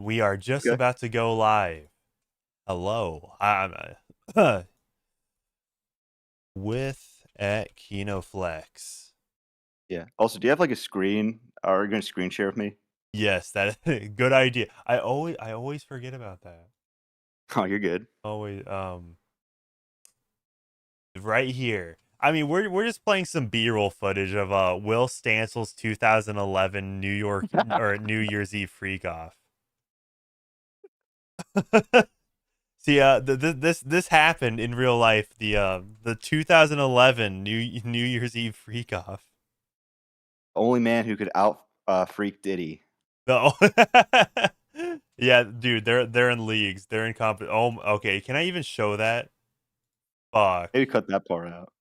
We are just Okay. about to go live. Hello, I'm with at KinoFlex. Yeah. Also, do you have like a screen? Are you gonna screen share with me? Yes, that is good idea. I always forget about that. Oh, you're good. Always right here. I mean, we're just playing some B-roll footage of Will Stansel's 2011 New York or New Year's Eve freak off. See, this happened in real life. The 2011 New Year's Eve freak off. Only man who could out freak Diddy. No. Yeah, dude, they're in leagues. They're in comp. Oh, okay. Can I even show that? Fuck. Maybe cut that part out.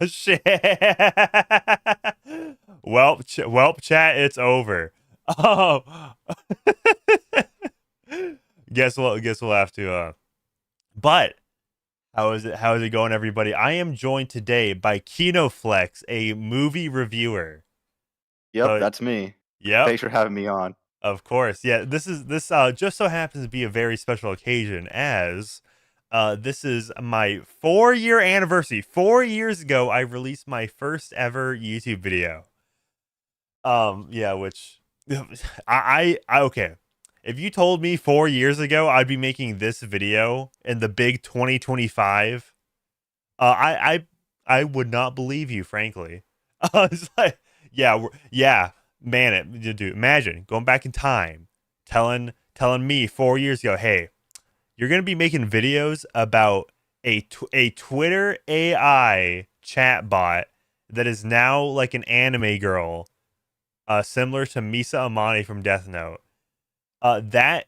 Shit. Welp, chat. It's over. Oh. Guess we'll have to. But how is it? How is it going, everybody? I am joined today by KinoFlex, a movie reviewer. Yep, So, that's me. yep. Thanks for having me on. Of course, yeah. This just so happens to be a very special occasion, as this is my 4-year anniversary. 4 years ago, I released my first ever YouTube video. Yeah, which I okay. If you told me 4 years ago I'd be making this video in the big 2025, I would not believe you, frankly. It's like, yeah, man, dude, imagine going back in time, telling me 4 years ago, hey, you're gonna be making videos about a Twitter AI chatbot that is now like an anime girl, similar to Misa Amani from Death Note. That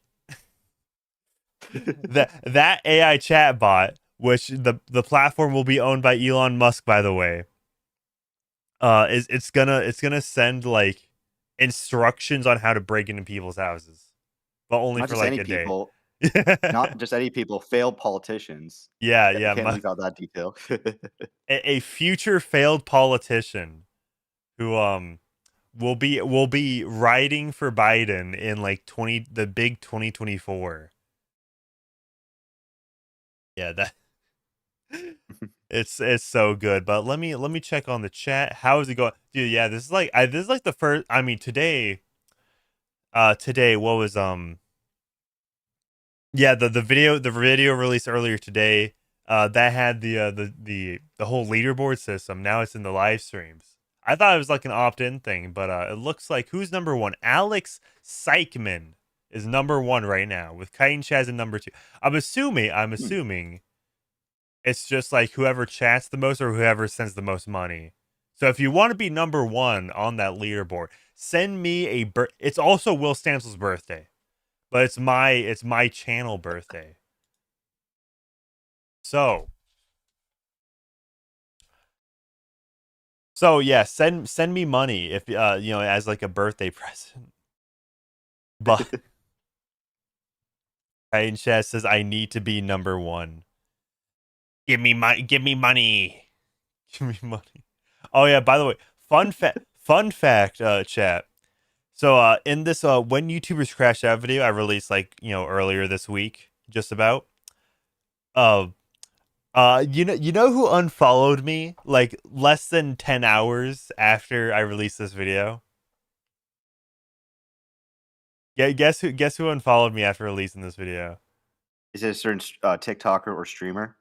that AI chatbot, which the platform will be owned by Elon Musk, by the way, is it's gonna send like instructions on how to break into people's houses, but only Not for just like any a day. people. Not just any people. Failed politicians. Yeah, We yeah, can't leave out that detail. a future failed politician who will be riding for Biden in like the big 2024. Yeah, that it's so good. But let me check on the chat. How is it going, dude? Yeah, this is like the first. I mean, today what was yeah, the video released earlier today, that had the whole leaderboard system. Now it's in the live streams. I thought it was like an opt-in thing, but it looks like who's number one? Alex Seichman is number one right now, with Kite and Chaz in number two. I'm Hmm. assuming it's just like whoever chats the most or whoever sends the most money. So if you want to be number one on that leaderboard, send me it's also Will Stansel's birthday, but it's my channel birthday. So yeah, send me money if as like a birthday present. But Titan Chess says I need to be number one. Give me money. Give me money. Give me money. Oh yeah, by the way, fun fact, chat. So in this when YouTubers crash out video I released like, earlier this week, just about. Uh you know who unfollowed me like less than 10 hours after I released this video? Yeah, guess who unfollowed me after releasing this video? Is it a certain TikToker or streamer?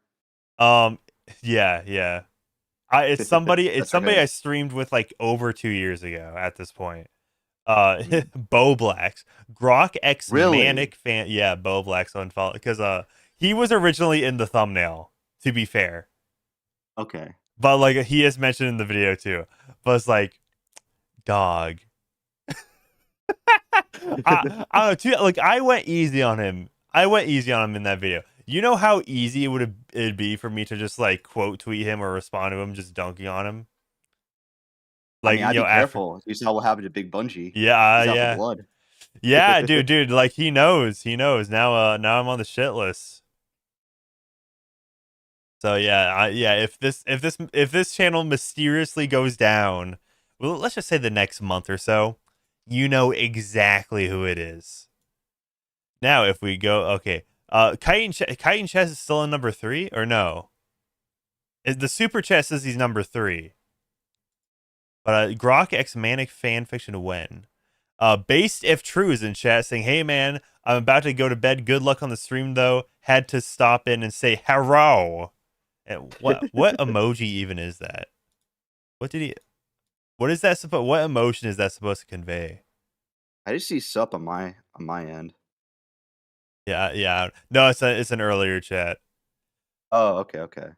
Um yeah. It's That's somebody okay. I streamed with like over 2 years ago at this point. Hmm. Bo Blacks. Grok X Really? Manic fan, yeah, Bo Blacks unfollowed because he was originally in the thumbnail, to be fair. Okay. But like he is mentioned in the video too. But it's like, dog. I don't know, too, like I went easy on him. I went easy on him in that video. You know how easy it'd be for me to just like quote tweet him or respond to him just dunking on him? I Like, mean, I'd be after. careful. You saw what happened to Big Bungie. Yeah, He's out for yeah. blood. Yeah, dude, like he knows. Now I'm on the shit list. So yeah, if this channel mysteriously goes down, well, let's just say the next month or so, you know exactly who it is. Now, if we go, okay, Kite and Chess is still in number 3 or no? The super chat says he's number 3, but Grok X Manic fan fiction when? Based if true is in chat saying, "Hey man, I'm about to go to bed. Good luck on the stream though. Had to stop in and say hello." And what emoji even is that? What did he? What is that supposed? What emotion is that supposed to convey? I just see sup on my end. Yeah, yeah. No, it's an earlier chat. Oh, okay, okay.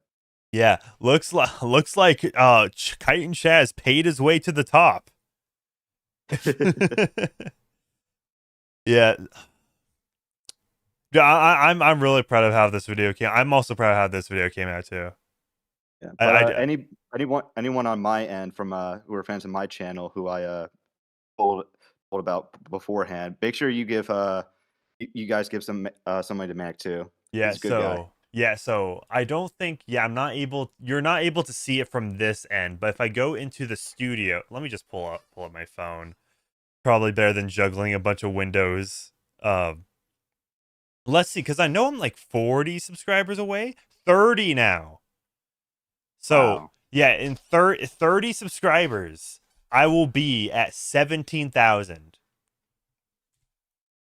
Yeah, looks like Kite and Chaz paid his way to the top. Yeah, yeah. I'm really proud of how this video came. I'm also proud of how this video came out too. Yeah, I, but I anyone on my end from who are fans of my channel who I told told about beforehand, make sure you give you guys give some money to Manic too. Yeah, He's a good guy. so I don't think I'm not able you're not able to see it from this end, but if I go into the studio, let me just pull up my phone. Probably better than juggling a bunch of windows. Let's see, cuz I know I'm like 40 subscribers away, 30 now. So, Wow. yeah, in 30 subscribers, I will be at 17,000.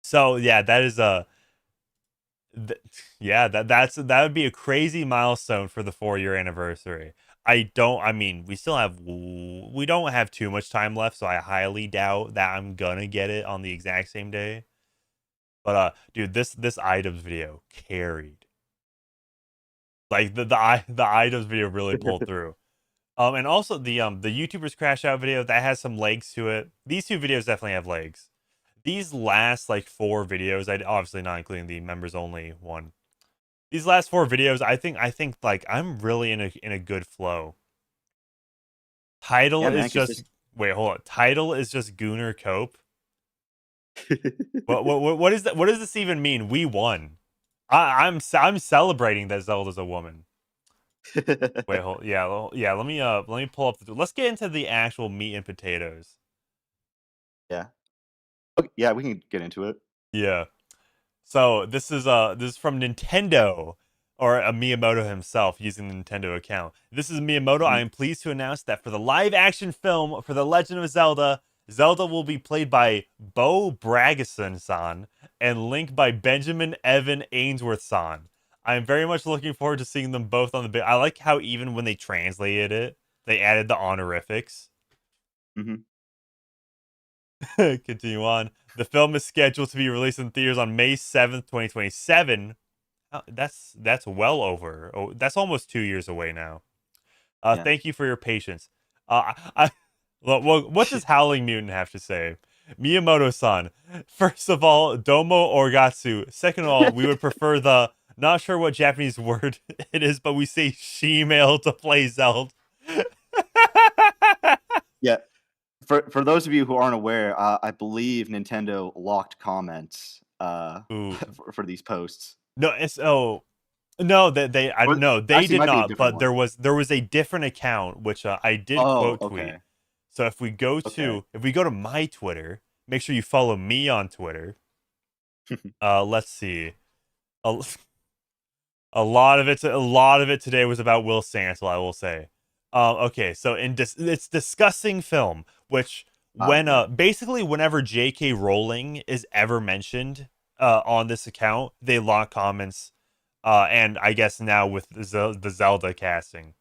So, yeah, that is a Th- yeah, that would be a crazy milestone for the 4 year anniversary. I mean, we don't have too much time left, so I highly doubt that I'm gonna get it on the exact same day. But dude, this items video carried. Like the items video really pulled through. And also the YouTubers crash out video that has some legs to it. These two videos definitely have legs. These last like 4 videos, I obviously not including the members only one. These last 4 videos, I think like I'm really in a good flow. Title Yeah, is man, just wait, hold on. Title is just Gooner Cope. What is that? What does this even mean? We won. I'm celebrating that Zelda's a woman. Wait, hold yeah, yeah. Let me pull up the. Let's get into the actual meat and potatoes. yeah. Okay, yeah, we can get into it. Yeah. So this is from Nintendo or Miyamoto himself using the Nintendo account. This is Miyamoto. I Mhm. am pleased to announce that for the live action film for The Legend of Zelda, Zelda will be played by Bo Bragason-san and Link by Benjamin Evan Ainsworth-san. I am very much looking forward to seeing them both on the big. I like how even when they translated it, they added the honorifics. Mhm. Continue on. The film is scheduled to be released in theaters on May 7th, 2027. That's well over. Oh, that's almost 2 years away now. Yeah. Thank you for your patience. Well, what does Howling Mutant have to say? Miyamoto-san. First of all, Domo Orgatsu. Second of all, we would prefer the not sure what Japanese word it is, but we say she-male to play Zelda. Yeah. For those of you who aren't aware, I believe Nintendo locked comments Ooh, for these posts. no, it's no, Or no, they actually, it did might be a not. different But one. there was a different account which I did Oh, quote tweet. okay. So Okay. if we go to my Twitter, make sure you follow me on Twitter. Let's see. A, a lot of it today was about Will Sansel, I will say. Okay, so it's discussing film, which when Yeah. basically whenever J.K. Rowling is ever mentioned on this account, they lock comments. And I guess now with the Zelda casting.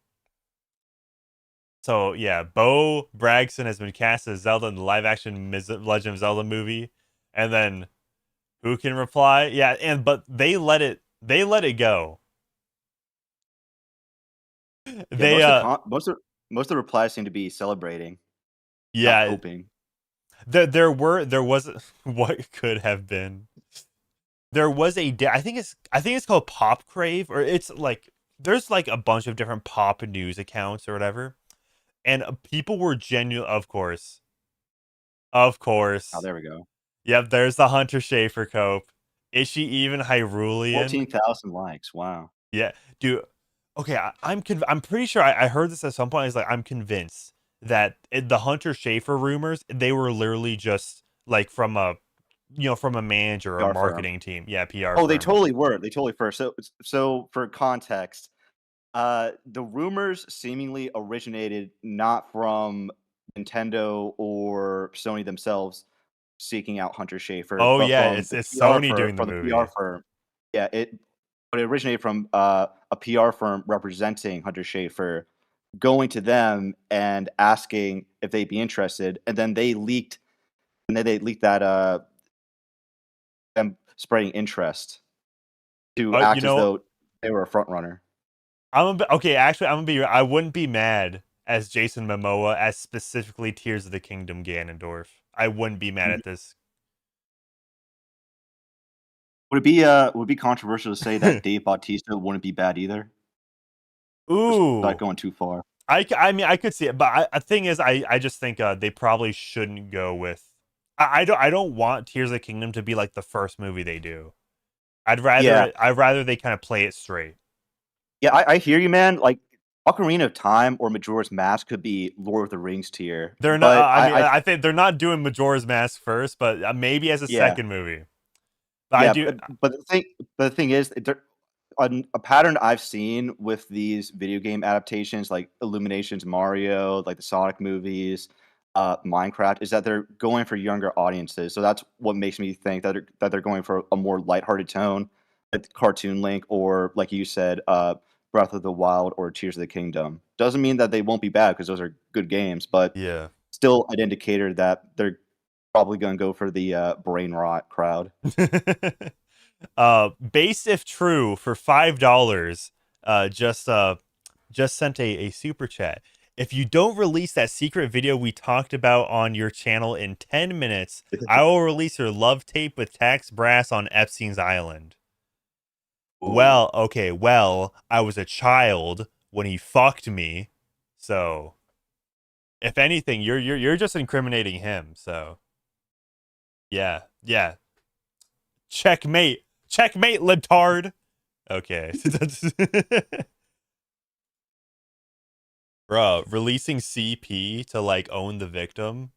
So yeah, Bo Bragson has been cast as Zelda in the live action Legend of Zelda movie, and then who can reply? Yeah, and but they let it go. Yeah, They most of the replies seem to be celebrating, not yeah, hoping. there was what could have been. There was I think it's called Pop Crave, or it's like there's like a bunch of different pop news accounts or whatever, and people were genuine. Of Oh, course. there we go. Yep, there's the Hunter Schafer cope. Is she even Hyrulean? 14,000 likes. Wow. Yeah, dude. Okay, I'm pretty sure I heard this at some point. It's like I'm convinced that the Hunter Schafer rumors they were literally just like from a from a manager or a PR firm. marketing team. Yeah, PR Oh, they firm. totally were. They totally were. So for context, the rumors seemingly originated not from Nintendo or Sony themselves seeking out Hunter Schafer, Oh but yeah, from it's the PR Sony firm. doing the From the PR movie. firm. Yeah, but it originated from a PR firm representing Hunter Schafer, going to them and asking if they'd be interested, and then they leaked that them spreading interest to You act as know, though they were a front runner. okay. Actually, I'm gonna be. I wouldn't be mad as Jason Momoa as specifically Tears of the Kingdom Ganondorf. I wouldn't be mad at this. Would it be controversial to say that Dave Bautista wouldn't be bad either? Or is that Ooh, going too far? I mean, I could see it, but the thing is, I just think they probably shouldn't go with. I don't want Tears of the Kingdom to be like the first movie they do. Yeah, I'd rather they kind of play it straight. yeah, I hear you, man. Like Ocarina of Time or Majora's Mask could be Lord of the Rings tier, They're not. but I mean, I think they're not doing Majora's Mask first, but maybe as a yeah, second movie. But I yeah, do. but the thing is, a pattern I've seen with these video game adaptations, like Illumination's Mario, like the Sonic movies, Minecraft, is that they're going for younger audiences. So that's what makes me think that they're going for a more lighthearted tone, like Cartoon Link, or like you said, Breath of the Wild or Tears of the Kingdom. Doesn't mean that they won't be bad because those are good games, but Yeah. still an indicator that they're probably going to go for the brain rot crowd. Base if true for $5. Just sent a super chat. If you don't release that secret video we talked about on your channel in 10 minutes, I will release your love tape with Tax Brass on Epstein's Island. Ooh. Well, okay, well, I was a child when he fucked me. So, if anything, you're just incriminating him. So, yeah. Yeah. Checkmate. Checkmate, libtard. Okay. Bro, releasing CP to like own the victim.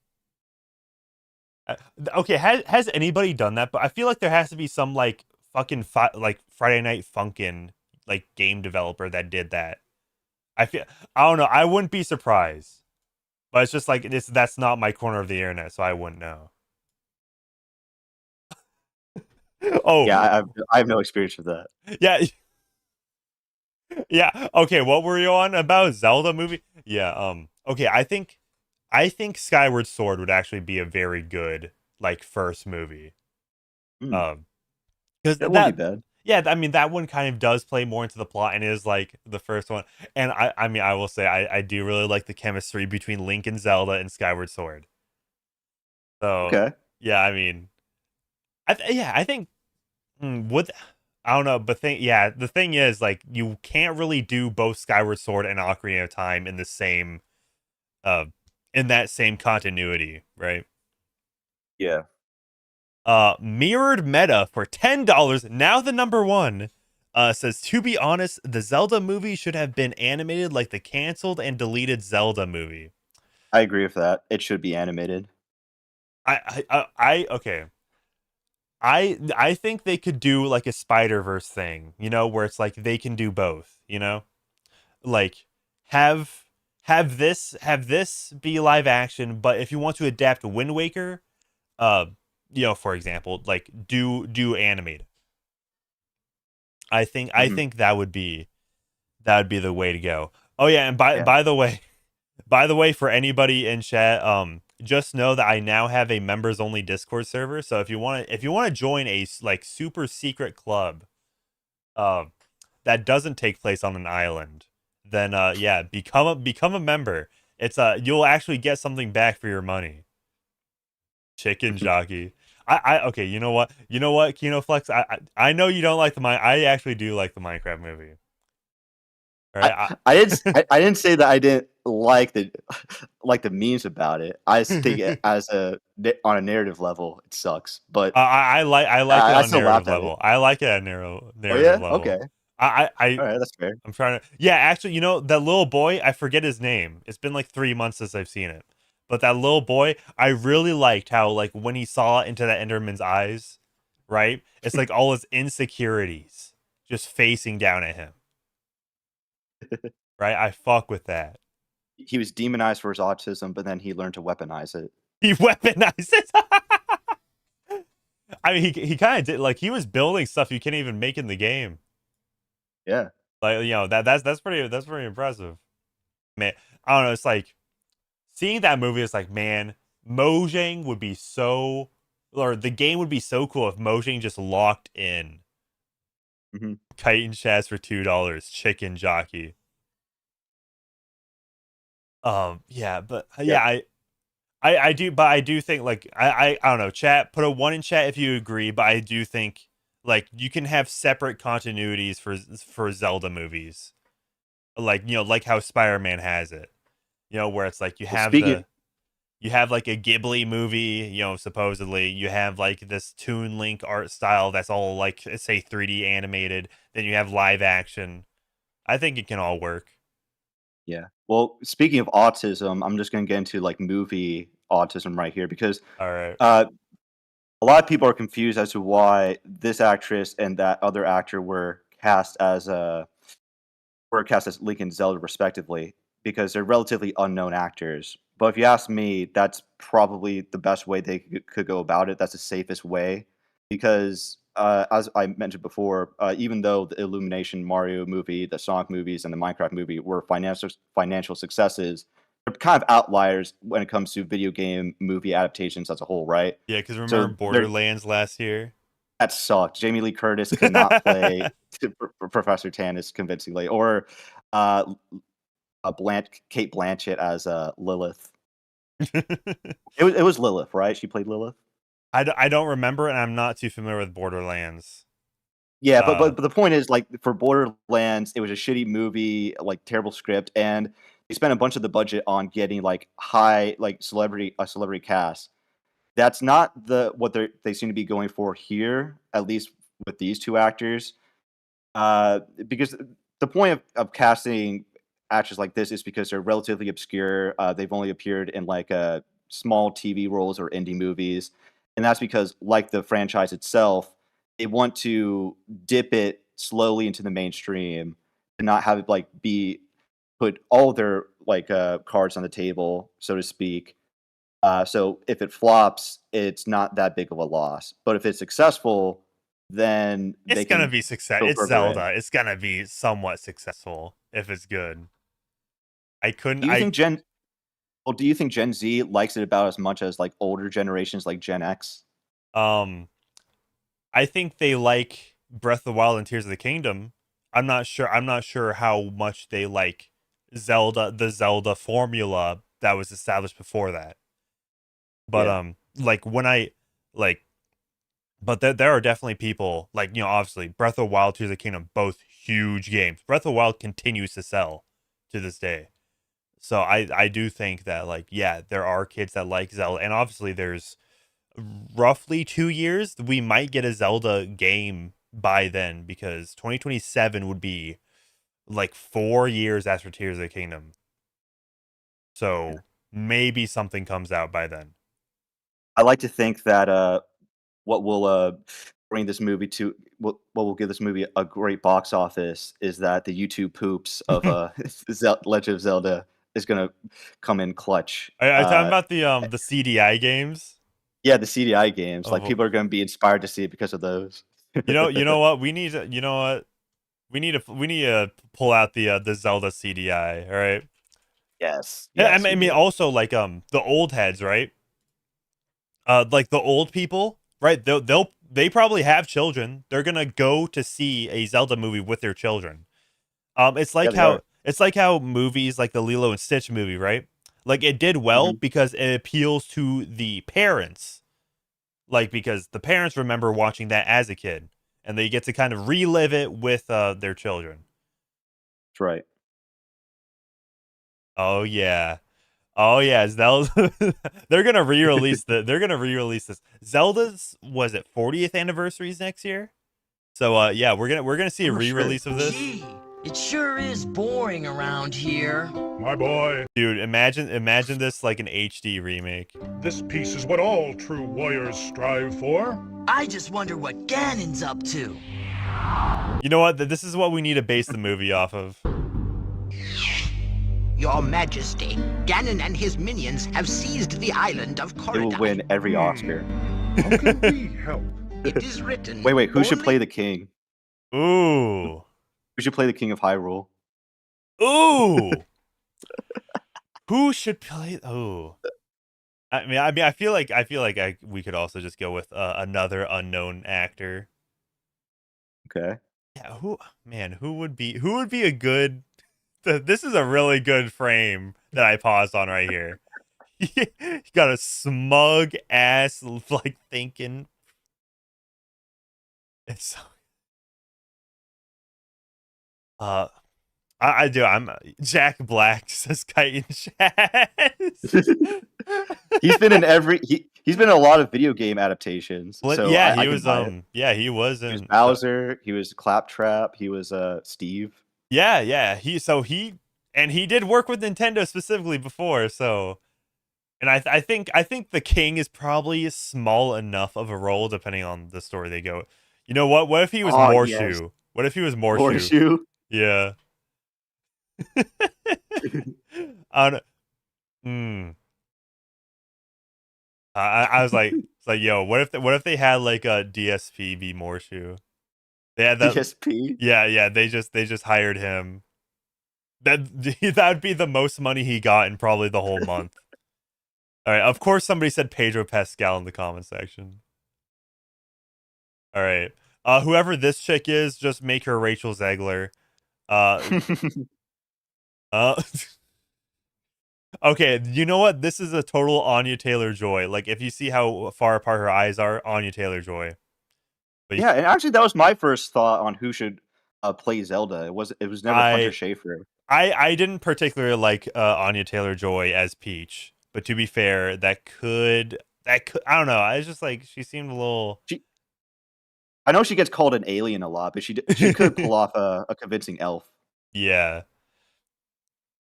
Uh, Okay, has anybody done that? But I feel like there has to be some like fucking like Friday Night Funkin' like game developer that did that. I don't know. I wouldn't be surprised. But it's just like that's not my corner of the internet, so I wouldn't know. Oh, Yeah, I have no experience with that. yeah. Yeah. Okay, what were you on about Zelda movie? Yeah, okay, I think Skyward Sword would actually be a very good like first movie. Hmm, Um cuz that wouldn't be that bad. yeah, I mean that one kind of does play more into the plot and is like the first one. And I mean I will say I do really like the chemistry between Link and Zelda and Skyward Sword. So, Okay. yeah, I mean yeah, I think would I don't know, but the thing is like you can't really do both Skyward Sword and Ocarina of Time uh in that same continuity, right? Yeah. Mirrored Meta for $10, now the number one. Says to be honest, the Zelda movie should have been animated like the canceled and deleted Zelda movie. I agree with that. It should be animated. Okay. I think they could do like a Spider-Verse thing, where it's like they can do both, like have have this be live action, but if you want to adapt Wind Waker, uh, for example, like do animated. I Mhm. think that would be the way to go. Oh yeah, and by Yeah. by the way, by the way, for anybody in chat, just know that I now have a members only Discord server. So if you want to join a like super secret club, uh, that doesn't take place on an island, then yeah, become a member. It's you'll actually get something back for your money. Chicken jockey. Okay, you know what, Kino Flex. I know you don't like I actually do like the Minecraft movie. All right, I didn't say that I didn't like the like the memes about it. I just think it as on a narrative level, it sucks. But I like it I on still narrative laughed at it. level. I like it at Oh narrative yeah? Okay. level. I I I All right, that's fair. I'm trying to. Yeah, actually, that little boy, I forget his name. It's been like 3 months since I've seen it, But that little boy, I really liked how like when he saw into that Enderman's eyes, right? It's like all his insecurities just facing down at him, right? I fuck with that. He was demonized for his autism, but then he learned to weaponize it. He weaponizes. I mean, he kind of did. Like he was building stuff you can't even make in the game. Yeah. Like that's pretty impressive, man. I don't know. It's like seeing that movie is like, man, Mojang would be so, or the game would be so cool if Mojang just locked in Hmm. Kite and Shaz for $2, chicken jockey. Yeah, but Yeah. yeah, I do, but I do think like I don't know, chat, put a one in chat if you agree, but I do think like you can have separate continuities for Zelda movies, like like how Spider-Man has it, where it's like you Well, have speaking, like a Ghibli movie, supposedly you have like this Toon Link art style that's all like say 3D animated, then you have live action. I think it can all work. yeah. Well, speaking of autism, I'm just gonna get into like movie autism right here because All right. uh, a lot of people are confused as to why this actress and that other actor were cast as Link and Zelda respectively because they're relatively unknown actors. But if you ask me, that's probably the best way they could go about it. That's the safest way because, as I mentioned before, even though the Illumination Mario movie, the Sonic movies, and the Minecraft movie were financial successes, they're kind of outliers when it comes to video game movie adaptations as a whole, right? Yeah, because remember So they're Borderlands last year? that sucked. Jamie Lee Curtis could not play Professor Tannis convincingly, or uh, Kate Blanchett as Lilith. It was Lilith, right? She played Lilith. I don't remember, and I'm not too familiar with Borderlands. Yeah, but, Uh, but but the point is, like for Borderlands, it was a shitty movie, like terrible script, and they spent a bunch of the budget on getting like high, like celebrity cast. That's not what they seem to be going for here, at least with these two actors. Because the point of casting actors like this is because they're relatively obscure. They've only appeared in like small TV roles or indie movies, and that's because, like the franchise itself, they want to dip it slowly into the mainstream and not have it like be put all of their like cards on the table, so to speak. So if it flops, it's not that big of a loss. But if it's successful, then it's they gonna can be success. go It's further in. Zelda. It's gonna be somewhat successful if it's good. I couldn't. Do you I think Gen Well, do you think Gen Z likes it about as much as like older generations like Gen X? um I think they like Breath of the Wild and Tears of the Kingdom. I'm not sure. I'm not sure how much they like the Zelda formula that was established before that. But Yeah. like when I like, but there are definitely people like obviously Breath of the Wild, Tears of the Kingdom, both huge games. Breath of the Wild continues to sell to this day. So I do think that like yeah, there are kids that like Zelda, and obviously there's roughly 2 years we might get a Zelda game by then because 2027 would be like 4 years after Tears of the Kingdom. Yeah. So maybe something comes out by then. I like to think that what will bring this movie to what will give this movie a great box office is that the YouTube poops of Legend of Zelda is gonna come in clutch. Are you talking about the CDI games? Yeah, the CDI games, like Oh, people are gonna be inspired to see it because of those. you know what? We need to, you know what? We need to pull out the Zelda CDI. All right. Yes, And yes, I we mean do. also like the old heads, right? Like the old people, right? They probably have children. They're gonna go to see a Zelda movie with their children. It's Yeah, like they are. how movies like the Lilo and Stitch movie, right? Like it did well Mhm. because it appeals to the parents, like because the parents remember watching that as a kid, and they get to kind of relive it with their children. That's right. Oh yeah. Oh yeah, Zelda. They're gonna re-release this. Zelda's was it 40th anniversaries next year? So yeah, we're gonna see a I'm not sure. re-release of this. It sure is boring around here. My boy, Dude, imagine this like an HD remake. this piece is what all true warriors strive for. I just wonder what Ganon's up to. You know what? This is what we need to base the movie off of. Your Majesty, Ganon and his minions have seized the island of It will Corridai. win every Oscar. How can we help? It is written. Wait, who should only- play the king? Ooh. Who should play the king of Hyrule? Ooh. Who should play? Oh. I feel like we could also just go with another unknown actor. Okay. Yeah, who would be a good? This is a really good frame that I paused on right here. He got a smug ass like thinking. It's so. I do. I'm Jack Black says kite in chat. He's been in he's been in a lot of video game adaptations. So yeah, I he can was buy it. he was He was in Bowser, he was Claptrap, he was Steve. yeah, he did work with Nintendo specifically before, so and I think the king is probably small enough of a role depending on the story they go. You know what? What if he was Morshu? Yes. What if he was Morshu? Horseshoe. Yeah. I was like, it's like, yo, what if they had like a DSP be Morshu? They had that. DSP. Yeah. They just hired him. That'd be the most money he got in probably the whole month. All right. Of course, somebody said Pedro Pascal in the comment section. All right. Whoever this chick is, just make her Rachel Zegler. Okay, you know what? This is a total Anya Taylor-Joy. Like, if you see how far apart her eyes are, Anya Taylor-Joy. But Yeah, and actually that was my first thought on who should play Zelda. It was never Hunter Schafer. I didn't particularly like Anya Taylor-Joy as Peach, but to be fair, that could I don't know. I was just like she seemed a little. I know she gets called an alien a lot, but she could pull off a convincing elf. Yeah.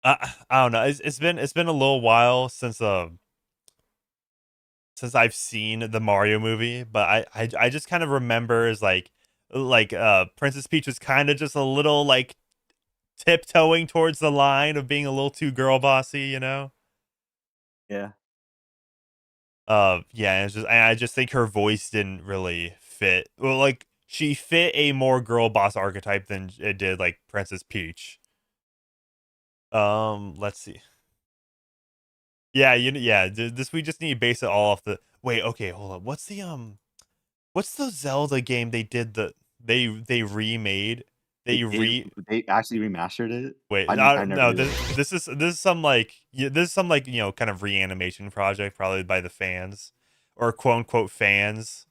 I don't know. It's been a little while since I've seen the Mario movie, but I just kind of remember as like Princess Peach was kind of just a little like tiptoeing towards the line of being a little too girl bossy, you know? Yeah. Yeah, it's just I just think her voice didn't really fit. Well, like she fit a more girl boss archetype than it did like Princess Peach. Let's see. Yeah, this we just need to base it all off the. Wait, okay, hold on. What's the Zelda game they did they remade? They actually remastered it. Wait, I no, never did. this is some like kind of reanimation project probably by the fans or quote unquote fans.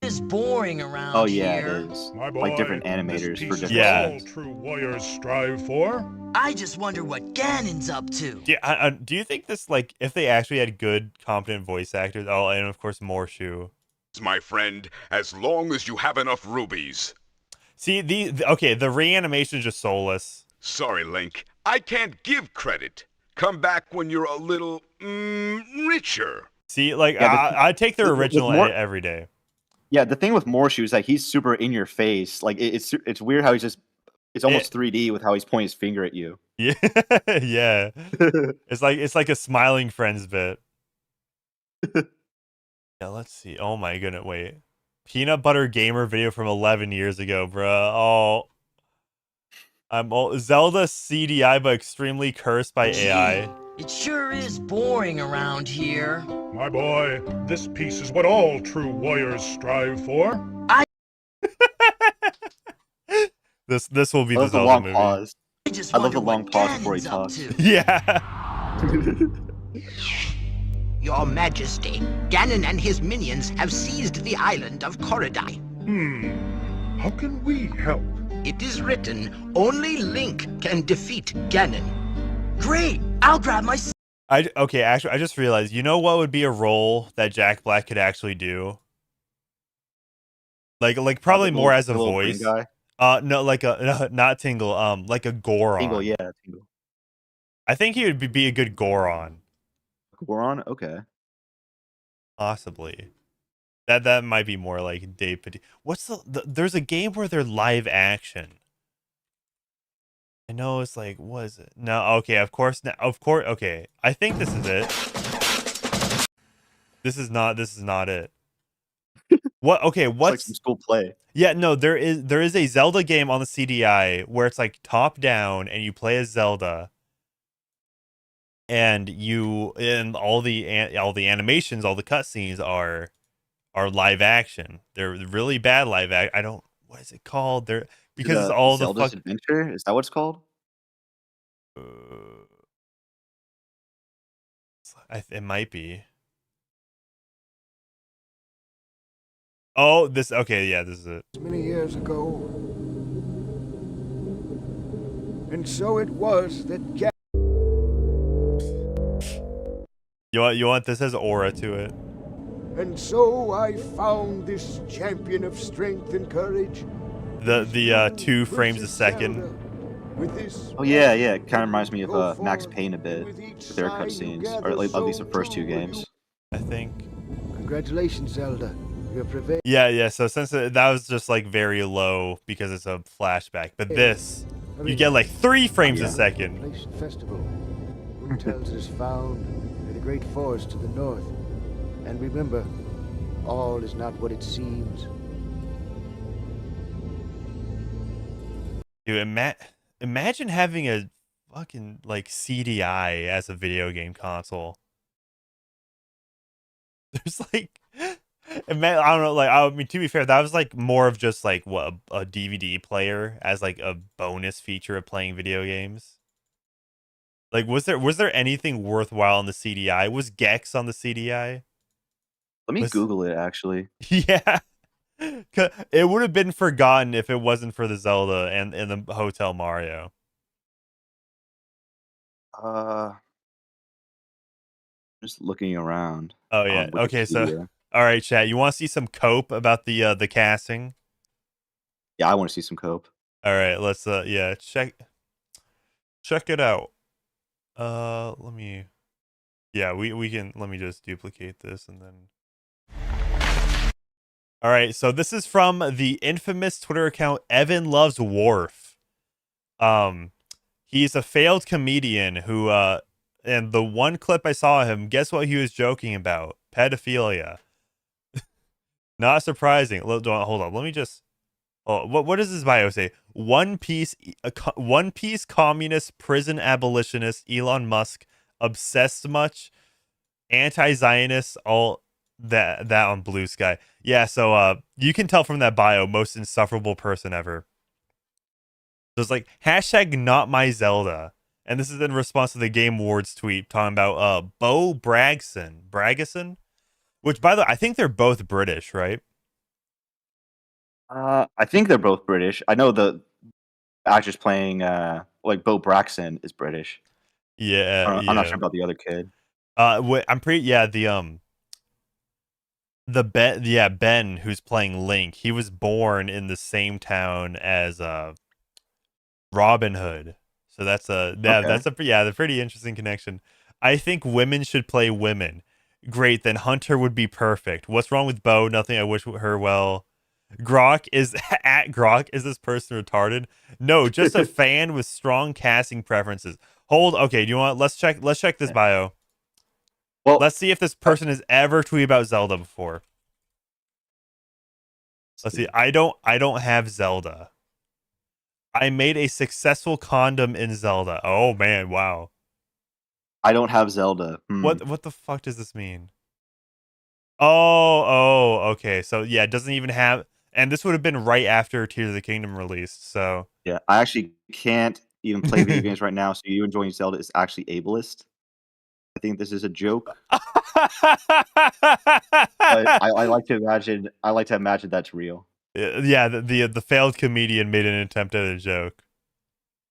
It's boring around Oh yeah, here. it is. My boy, Like different this animators piece for is different what Yeah. all true warriors strive for. I just wonder what Ganon's up to. Yeah, do you think this like if they actually had good competent voice actors? Oh, and of course Morshu. My friend, as long as you have enough rubies. See the reanimation is just soulless. Sorry, Link, I can't give credit. Come back when you're a little, richer. See, like Yeah, I take their with original more- every day. Yeah, the thing with Morshu is that he's super in your face. Like it's weird how it's almost 3D with how he's pointing his finger at you. Yeah, yeah. It's like a smiling friends bit. Yeah, let's see. Oh my goodness, wait. Peanut Butter Gamer video from 11 years ago, bruh. Oh. Zelda CDI but extremely cursed by AI. It sure is boring around here. My boy, this piece is what all true warriors strive for. This will be I the love the Zelda long movie. pause. Just I love wonder the long what pause before he Ganon's up talks. to. Yeah. Your Majesty, Ganon and his minions have seized the island of Corridai. How can we help? It is written, only Link can defeat Ganon. Great! I'll grab my... Okay, actually I just realized, you know what would be a role that Jack Black could actually do? Like probably The more little- as a the little green voice. guy. No, like a no, not Tingle. Like a Tingle, Goron. yeah, Tingle. I think he would be a good Goron, Goron, okay. possibly. That might be more like Dave Petit. What's there's a game where they're live action. I know it's like, what is it? No, okay, of course, okay. I think this is it. This is not it. What? Okay, It's like some what's? school play. Yeah, no, there is a Zelda game on the CDI where it's like top down and you play as Zelda, and all the animations, all the cutscenes are live action. They're really bad live act. I don't, what is it called? They're because it's all the Zelda's fuck. Adventure? Is that what it's called? Uh, it might be. Oh, this okay, yeah, this is it. Many years ago. And so it was that You want this has aura to it. And so I found this champion of strength and courage. The 2 frames a second. With this Oh yeah, yeah. It kind of reminds me of Max Payne a bit with their cutscenes, or at least the first 2 games. I think. Congratulations, Zelda. You have prevailed. Yeah. So since that was just like very low because it's a flashback, but this you get like 3 frames a second. Place festival. Who tells it is found in the great forest to the north. And remember, all is not what it seems. Dude, imagine having a fucking like CDI as a video game console. There's like, I don't know, like I mean to be fair, that was like more of just like what a DVD player as like a bonus feature of playing video games. Like was there anything worthwhile on the CDI? Was Gex on the CDI? Let me Google it actually. Yeah. It would have been forgotten if it wasn't for the Zelda and the Hotel Mario. Just looking around. Oh yeah. Okay, so Wikipedia. all right, chat. You want to see some cope about the casting? Yeah, I want to see some cope. All right, let's yeah, check it out. Let me yeah, we can let me just duplicate this and then all right, so this is from the infamous Twitter account Evan Loves Worf. He's a failed comedian who and the one clip I saw of him, guess what he was joking about? Pedophilia. Not surprising. Hold on. Let me just what does his bio say? One Piece communist prison abolitionist Elon Musk obsessed much anti-Zionist all that on Blue Sky. Yeah, so you can tell from that bio, most insufferable person ever. So it's like hashtag not my Zelda. And this is in response to the Game Awards tweet talking about Bo Bragson, which by the way, I think they're both British, right? I think they're both British. I know the actress playing like Bo Braxton is British. Yeah, I'm not sure about the other kid. I'm pretty Ben who's playing Link, he was born in the same town as Robin Hood. So that's a pretty interesting connection. I think women should play women. Great, then Hunter would be perfect. What's wrong with Bo? Nothing. I wish her well. Grok is at Grok. Is this person retarded? No, just a fan with strong casting preferences. Okay, do you want? Let's check this bio. Well, let's see if this person has ever tweeted about Zelda before. Let's see. I don't have Zelda. I made a successful condom in Zelda. Oh man, wow. I don't have Zelda. What the fuck does this mean? Oh, okay. So yeah, it doesn't even have, and this would have been right after Tears of the Kingdom released. So yeah, I actually can't even play video games right now. So you enjoying Zelda is actually ableist. I think this is a joke. I like to imagine. I like to imagine that's real. Yeah, the failed comedian made an attempt at a joke.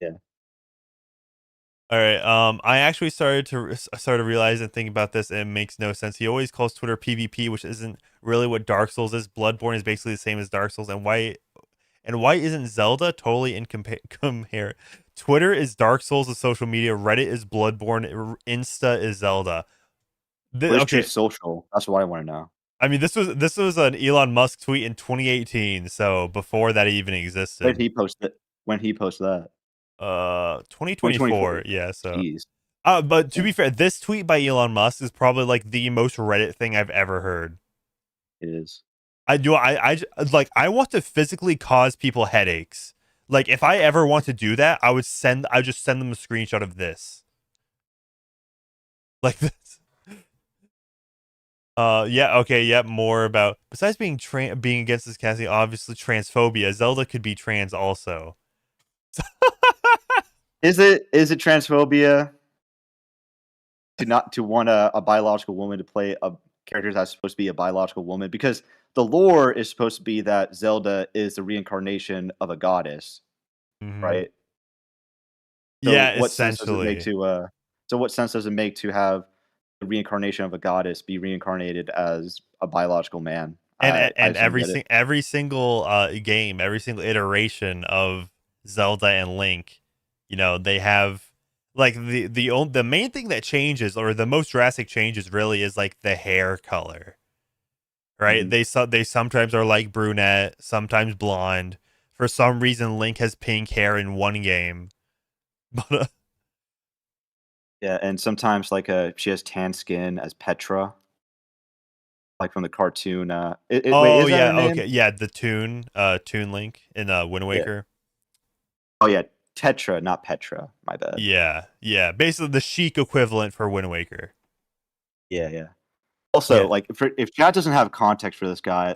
Yeah. All right. I actually started to realize and think about this, and it makes no sense. He always calls Twitter PvP, which isn't really what Dark Souls is. Bloodborne is basically the same as Dark Souls, and why And why isn't Zelda totally in compare? Twitter is Dark Souls of social media. Reddit is Bloodborne. Insta is Zelda. What is Okay, Truth Social? That's what I want to know. I mean this was an Elon Musk tweet in 2018, so before that even existed. When he posted that? 2024. Yeah, so. Jeez. But to be fair, this tweet by Elon Musk is probably like the most Reddit thing I've ever heard. It is. I want to physically cause people headaches. Like if I ever want to do that, I just send them a screenshot of this. Like this. Yeah, okay, yeah, more about besides being against this casting, obviously transphobia. Zelda could be trans also. Is it transphobia to want a biological woman to play a character that's supposed to be a biological woman? Because the lore is supposed to be that Zelda is the reincarnation of a goddess, right? So Yeah, what sense does it make essentially. to have the reincarnation of a goddess be reincarnated as a biological man? I And just don't get it. every single game, every single iteration of Zelda and Link, they have like the main thing that changes, or the most drastic changes really, is like the hair color. Right? Mhm. They sometimes are like brunette, sometimes blonde. For some reason Link has pink hair in one game. But Yeah, and sometimes she has tan skin as Petra, like from the cartoon. Wait, oh is that yeah, her name? okay. Yeah, the Toon Link in Wind Yeah. Waker. Oh yeah, Tetra, not Petra. My bad. Yeah, yeah. Basically the chic equivalent for Wind Waker. Yeah, yeah. Also, Yeah. like, if chat doesn't have context for this guy,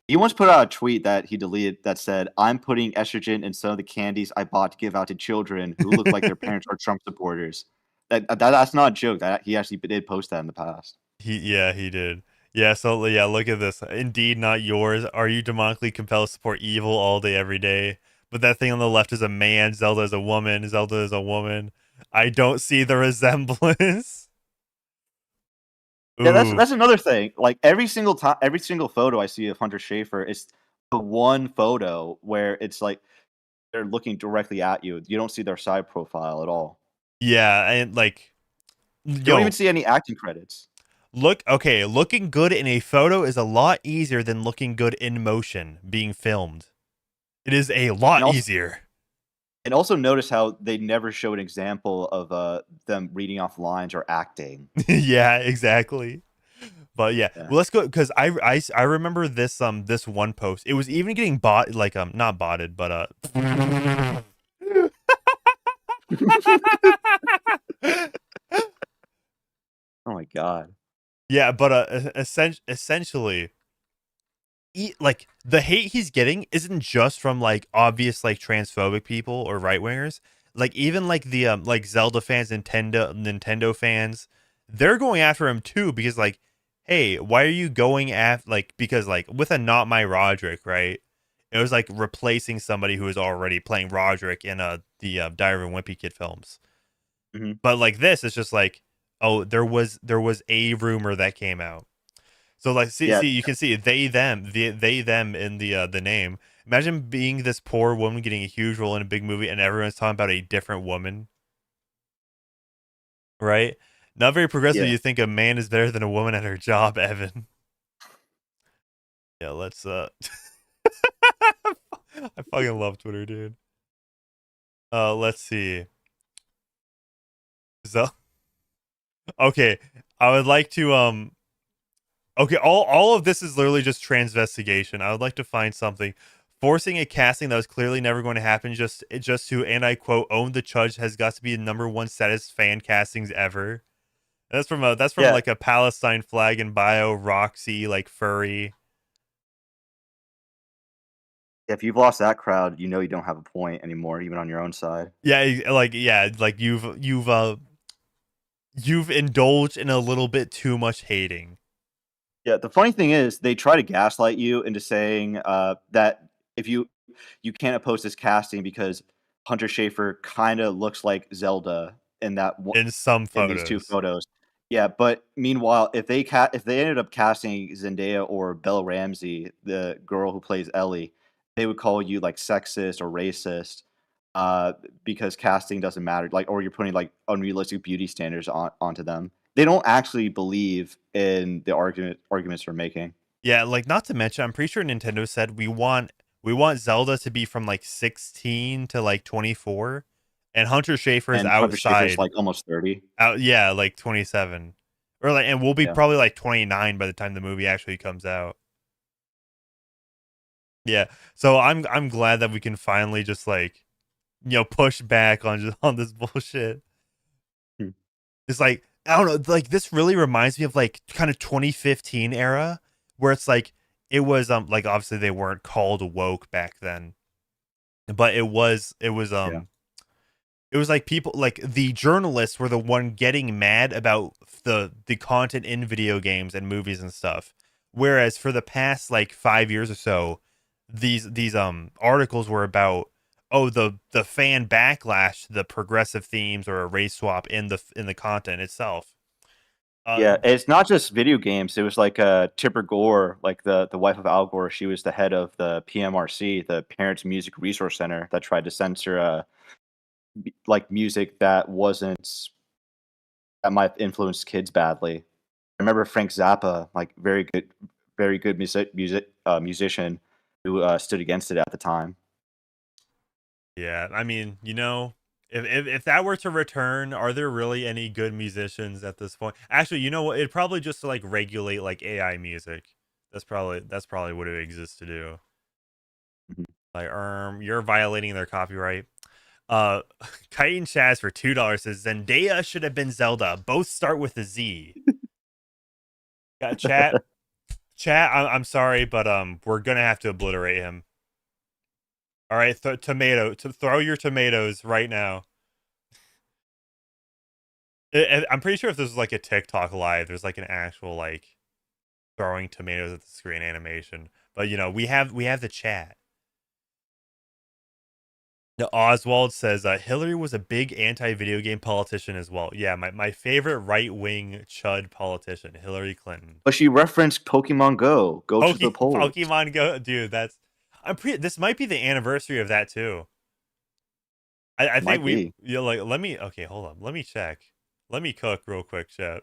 he once put out a tweet that he deleted that said, "I'm putting estrogen in some of the candies I bought to give out to children who look like their parents are Trump supporters." That's not a joke. That he actually did post that in the past. He did. Yeah, so yeah, look at this. Indeed not yours. Are you demonically compelled to support evil all day every day? But that thing on the left is a man, Zelda is a woman, Zelda is a woman. I don't see the resemblance. Yeah, Ooh. that's another thing. Like every single time, every single photo I see of Hunter Schafer is the one photo where it's like they're looking directly at you. You don't see their side profile at all. Yeah, and like You don't even yo, see any acting credits. looking good in a photo is a lot easier than looking good in motion being filmed. It is a And lot also, easier. and also notice how they never show an example of them reading off lines or acting. Yeah, exactly. But yeah, Yeah. well, let's go because I remember this one post. It was even getting not botted, but Oh my god. yeah, but essentially, like the hate he's getting isn't just from like obvious like transphobic people or right wingers. Like even like the like Zelda fans, Nintendo fans, they're going after him too because like, hey, why are you going after like because like with a Not My Roderick, right? It was like replacing somebody who was already playing Roderick in the Diary of a Wimpy Kid films. Mhm. But like this, it's just like, oh, there was a rumor that came out. So like Yeah, see you can see they them in the name. Imagine being this poor woman getting a huge role in a big movie and everyone's talking about a different woman, right? Not very progressive. yeah. You think a man is better than a woman at her job, Evan. Yeah, let's I fucking love Twitter, dude. Let's see. So okay, I would like to okay, all of this is literally just transvestigation. I would like to find something forcing a casting that was clearly never going to happen just to, and I quote, own the judge has got to be the number one saddest fan castings ever. That's from Yeah. like a Palestine flag in bio, Roxy, like furry. If you've lost that crowd, you know you don't have a point anymore, even on your own side. Like you've indulged in a little bit too much hating. Yeah, the funny thing is they try to gaslight you into saying that if you can't oppose this casting because Hunter Schafer kind of looks like Zelda in In some in these two photos. photos. Yeah, but meanwhile, if they ended up casting Zendaya or Bella Ramsey, the girl who plays Ellie, they would call you like sexist or racist uh, because casting doesn't matter, like, or you're putting like unrealistic beauty standards onto them. They don't actually believe in the arguments we're making. Yeah, like not to mention, I'm pretty sure Nintendo said we want Zelda to be from like 16 to like 24, and Hunter Schafer is And Hunter Schafer's outside like almost 30. out yeah like 27, or like, and we'll be Yeah. probably like 29 by the time the movie actually comes out. Yeah, so I'm glad that we can finally just like push back on on this bullshit. Hmm. It's like, I don't know, like this really reminds me of like kind of 2015 era, where it's like it was like obviously they weren't called woke back then, but Yeah. it was like people like the journalists were the one getting mad about the content in video games and movies and stuff. Whereas for the past like 5 years or so, these articles were about, oh, the fan backlash to the progressive themes or a race swap in the content itself. Yeah, it's not just video games. It was like Tipper Gore, like the wife of Al Gore. She was the head of the PMRC, the Parents Music Resource Center, that tried to censor like music that might have influenced kids badly. I remember Frank Zappa, like very good musician who stood against it at the time. Yeah, I mean, if that were to return, are there really any good musicians at this point? Actually, you know what? It'd probably just to like regulate like AI music. That's probably what it exists to do. Mhm. Like, you're violating their copyright. Uh, Kite and Chaz for $2 says Zendaya should have been Zelda. Both start with a Z. Got chat. Chat. I'm sorry, but we're gonna have to obliterate him. All right, throw your tomatoes right now. I'm pretty sure if this was like a TikTok live, there's like an actual like throwing tomatoes at the screen animation. But we have the chat. The Oswald says Hillary was a big anti-video game politician as well. Yeah, my favorite right-wing chud politician, Hillary Clinton. But she referenced Pokemon Go. Go to the polls. Pokemon Go, dude. This might be the anniversary of that too. I think Might we be. like let me okay, hold on. Let me check. Let me cook real quick, chat.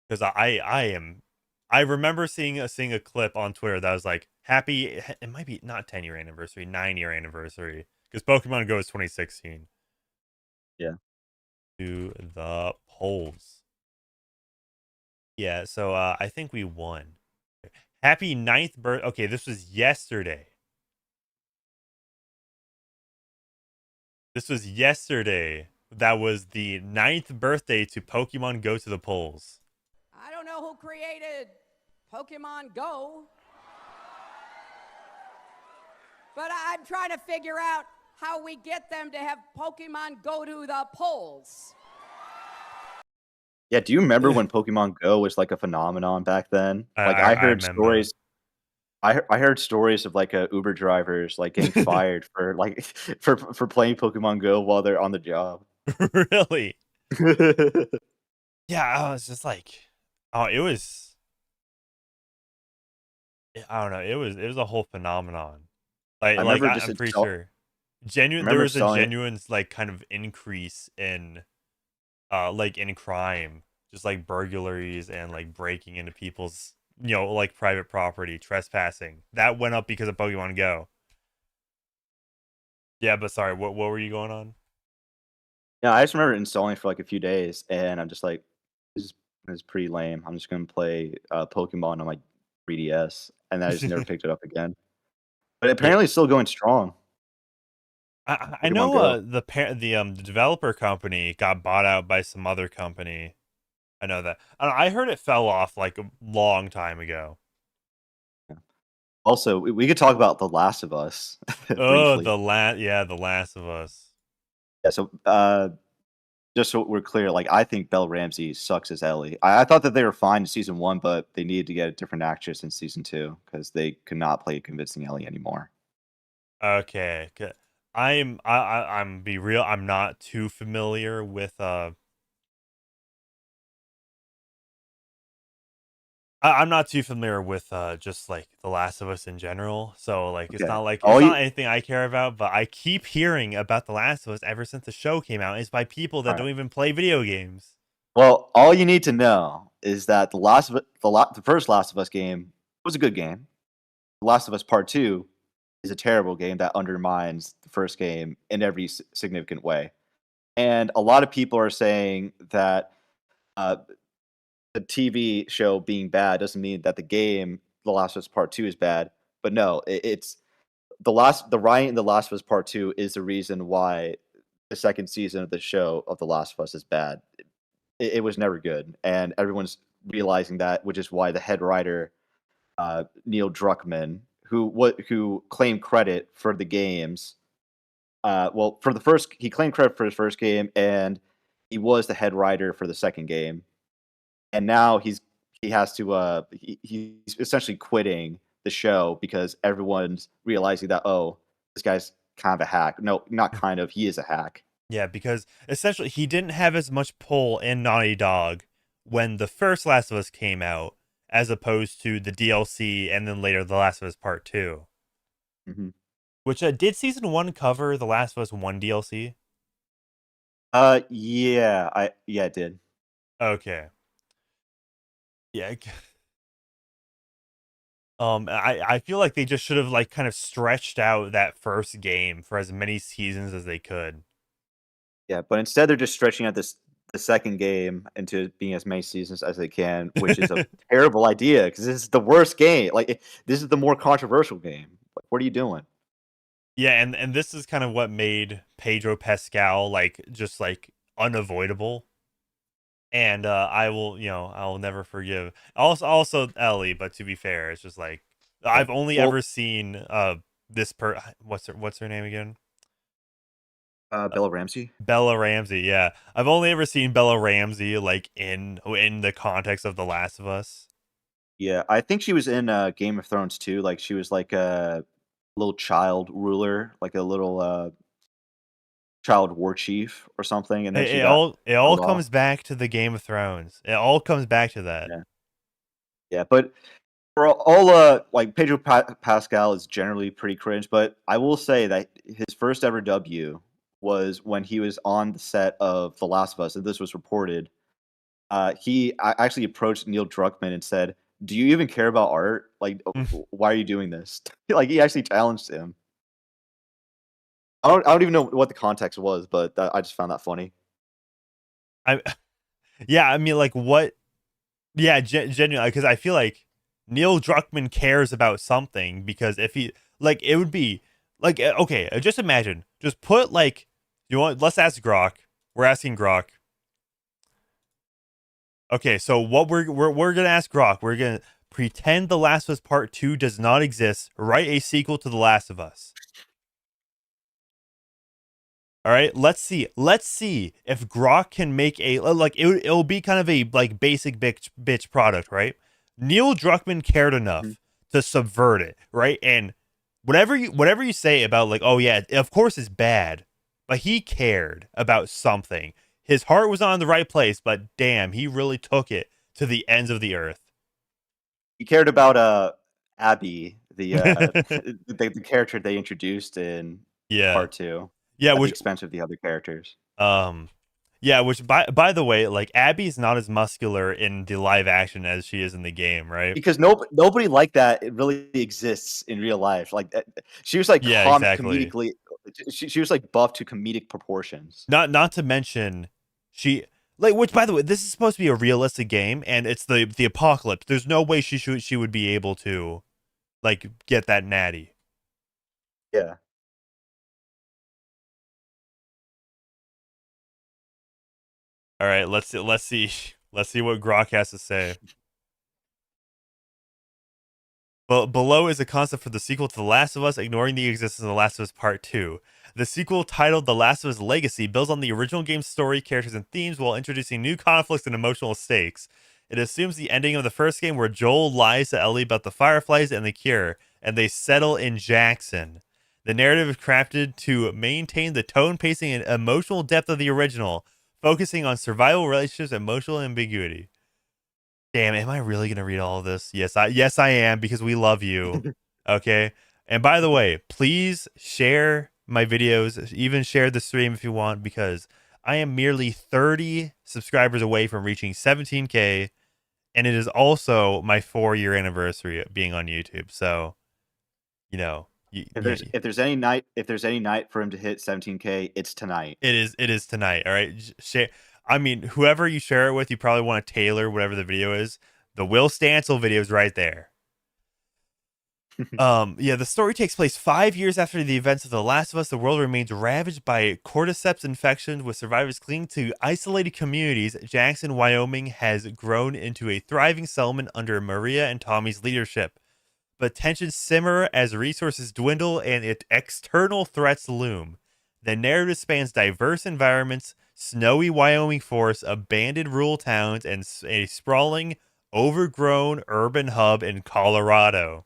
Because I remember seeing a clip on Twitter that was like happy. It might be not 10-year anniversary, 9-year anniversary, because Pokemon Go is 2016. Yeah. To the polls. Yeah, so I think we won. Happy 9th birth. Okay, this was yesterday. This was yesterday. That was the 9th birthday to Pokemon Go to the polls. I don't know who created Pokemon Go, but I'm trying to figure out how we get them to have Pokemon go to the polls. Yeah, do you remember when Pokemon Go was like a phenomenon back then? Like I I heard remember. stories. I heard stories of like Uber drivers like getting fired for like for playing Pokemon Go while they're on the job. Really? Yeah, I was just like, oh, it was. I don't know. It was a whole phenomenon. I remember just I'm pretty tell- sure genuine. There remember was a selling it. genuine like kind of increase in like in crime, just like burglaries and like breaking into people's like private property, trespassing. That went up because of Pokemon Go. Yeah, but sorry, what were you going on? Yeah, I just remember installing it for like a few days, and I'm just like, this is pretty lame. I'm just gonna play Pokemon on my 3DS, and I just never picked it up again. But Yeah. apparently, it's still going strong. I Pokemon know Go. the developer company got bought out by some other company. I know that. I heard it fell off like a long time ago. Also, we could talk about The Last of Us Oh, briefly. The Last of Us. Yeah, so just so we're clear, like I think Belle Ramsey sucks as Ellie. I thought that they were fine in season one, but they needed to get a different actress in season two because they could not play a convincing Ellie anymore. Okay, I'm be real. I'm not too familiar with I'm not too familiar with just like The Last of Us in general, so like Okay. it's All not you anything I care about. But I keep hearing about The Last of Us ever since the show came out. It's by people that all right. don't even play video games. Well, all you need to know is that the first Last of Us game was a good game. The Last of Us Part 2 is a terrible game that undermines the first game in every significant way. And a lot of people are saying that uh, the TV show being bad doesn't mean that the game, The Last of Us Part 2, is bad. But no, it's the writing in The Last of Us Part 2 is the reason why the second season of the show of The Last of Us is bad. It was never good, and everyone's realizing that, which is why the head writer, Neil Druckmann, who claimed credit for the games, he claimed credit for his first game, and he was the head writer for the second game, and now he's essentially quitting the show because everyone's realizing that, oh, this guy's kind of a hack. No, not kind of. He is a hack. Yeah, because essentially he didn't have as much pull in Naughty Dog when the first Last of Us came out, as opposed to the DLC and then later The Last of Us Part 2. Mhm. Which did season 1 cover The Last of Us 1 DLC? Yeah, it did. Okay. Yeah. I feel like they just should have like kind of stretched out that first game for as many seasons as they could. Yeah, but instead they're just stretching out the second game into being as many seasons as they can, which is a terrible idea because this is the worst game. This is the more controversial game. Like, what are you doing? Yeah, and this is kind of what made Pedro Pascal like just like unavoidable. And I'll never forgive. Also Ellie, but to be fair, it's just like Yeah. I've only Well, ever seen this what's her name again? Bella Ramsey. Bella Ramsey, yeah. I've only ever seen Bella Ramsey like in the context of The Last of Us. Yeah, I think she was in Game of Thrones too. Like she was like a little child ruler, like a little child war chief or something, and then she got It all killed off. comes back to the Game of Thrones. It all comes back to that. Yeah, yeah, but for all, like Pedro Pascal is generally pretty cringe, but I will say that his first ever W was when he was on the set of The Last of Us, and this was reported. Actually approached Neil Druckmann and said, "Do you even care about art? Like, why are you doing this?" Like, he actually challenged him. I don't even know what the context was, but I just found that funny. I yeah, I mean like what yeah, genuinely because I feel like Neil Druckmann cares about something because if he like it would be like okay, just imagine. Just put like let's ask Grok. We're asking Grok. Okay, so what we're gonna ask Grok, we're gonna pretend The Last of Us Part 2 does not exist, write a sequel to The Last of Us. All right, let's see. Let's see if Grok can make a like it'll be kind of a like basic bitch product, right? Neil Druckmann cared Mhm. enough to subvert it, right? And whatever you say about like, oh yeah, of course it's bad, but he cared about something. His heart was on the right place, but damn, he really took it to the ends of the earth. He cared about Abby, the character they introduced in Yeah. part two, Yeah, at the which expense of the other characters. um yeah, which by the way, like Abby's not as muscular in the live action as she is in the game, right? Because nobody like that it really exists in real life. Like she was like Yeah, exactly. comedically, she was like buff to comedic proportions. Not to mention she like which by the way, this is supposed to be a realistic game and it's the apocalypse. There's no way she would be able to like get that natty. Yeah. All right, let's see let's see what Grok has to say. But below is a concept for the sequel to The Last of Us, ignoring the existence of The Last of Us Part 2. The sequel, titled The Last of Us Legacy, builds on the original game's story, characters, and themes while introducing new conflicts and emotional stakes. It assumes the ending of the first game where Joel lies to Ellie about the Fireflies and the cure, and they settle in Jackson. The narrative is crafted to maintain the tone, pacing, and emotional depth of the original, focusing on survival relationships and emotional ambiguity. Damn, am I really gonna read all of this? Yes I am, because we love you. Okay. And by the way, please share my videos, even share the stream if you want, because I am merely 30 subscribers away from reaching 17K, and it is also my 4-year anniversary of being on YouTube. So, you know, If there's any night for him to hit 17K, it's tonight. it is tonight. All right. Share. I mean, whoever you share it with, you probably want to tailor whatever the video is. The Will Stancil video is right there. Yeah, the story takes place 5 years after the events of The Last of Us. The world remains ravaged by cordyceps infections, with survivors clinging to isolated communities. Jackson, Wyoming has grown into a thriving settlement under Maria and Tommy's leadership. But tensions simmer as resources dwindle and external threats loom. The narrative spans diverse environments, snowy Wyoming forests, abandoned rural towns, and a sprawling, overgrown urban hub in Colorado.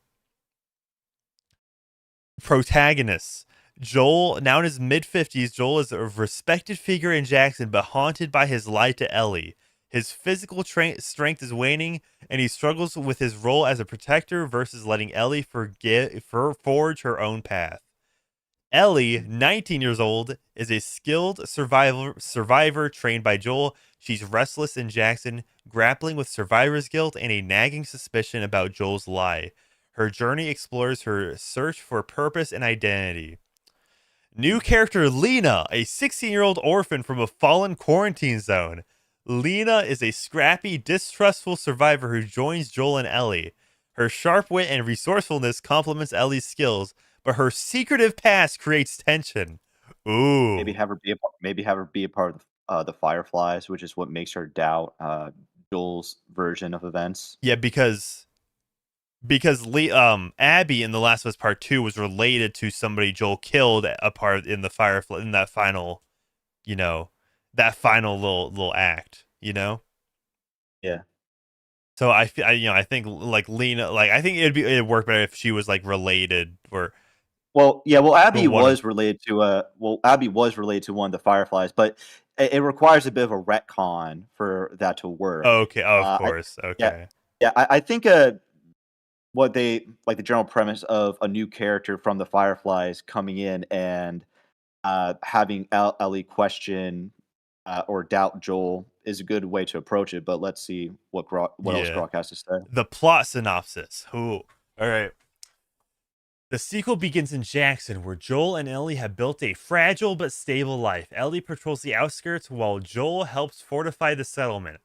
Protagonists. Joel, now in his mid-50s, Joel is a respected figure in Jackson, but haunted by his lie to Ellie. His physical strength is waning, and he struggles with his role as a protector versus letting Ellie forge her own path. Ellie, 19 years old, is a skilled survivor trained by Joel. She's restless in Jackson, grappling with survivor's guilt and a nagging suspicion about Joel's lie. Her journey explores her search for purpose and identity. New character Lena, a 16-year-old orphan from a fallen quarantine zone. Lena is a scrappy, distrustful survivor who joins Joel and Ellie. Her sharp wit and resourcefulness complements Ellie's skills, but her secretive past creates tension. Ooh. Maybe have her be a part of the Fireflies, which is what makes her doubt Joel's version of events. Yeah, because Abby in The Last of Us Part 2 was related to somebody Joel killed a part in the Firefly, in that final, that final little act, Yeah. So I think like Lena, like I think it'd work better if she was like related or. Well, yeah. Well, Abby one was related to one of the Fireflies, but it requires a bit of a retcon for that to work. Okay, of course. Okay. Yeah. I think what they like the general premise of a new character from the Fireflies coming in and having Ellie question or doubt Joel is a good way to approach it. But let's see what else Grok has to say. The plot synopsis. Ooh. All right. The sequel begins in Jackson, where Joel and Ellie have built a fragile but stable life. Ellie patrols the outskirts while Joel helps fortify the settlement.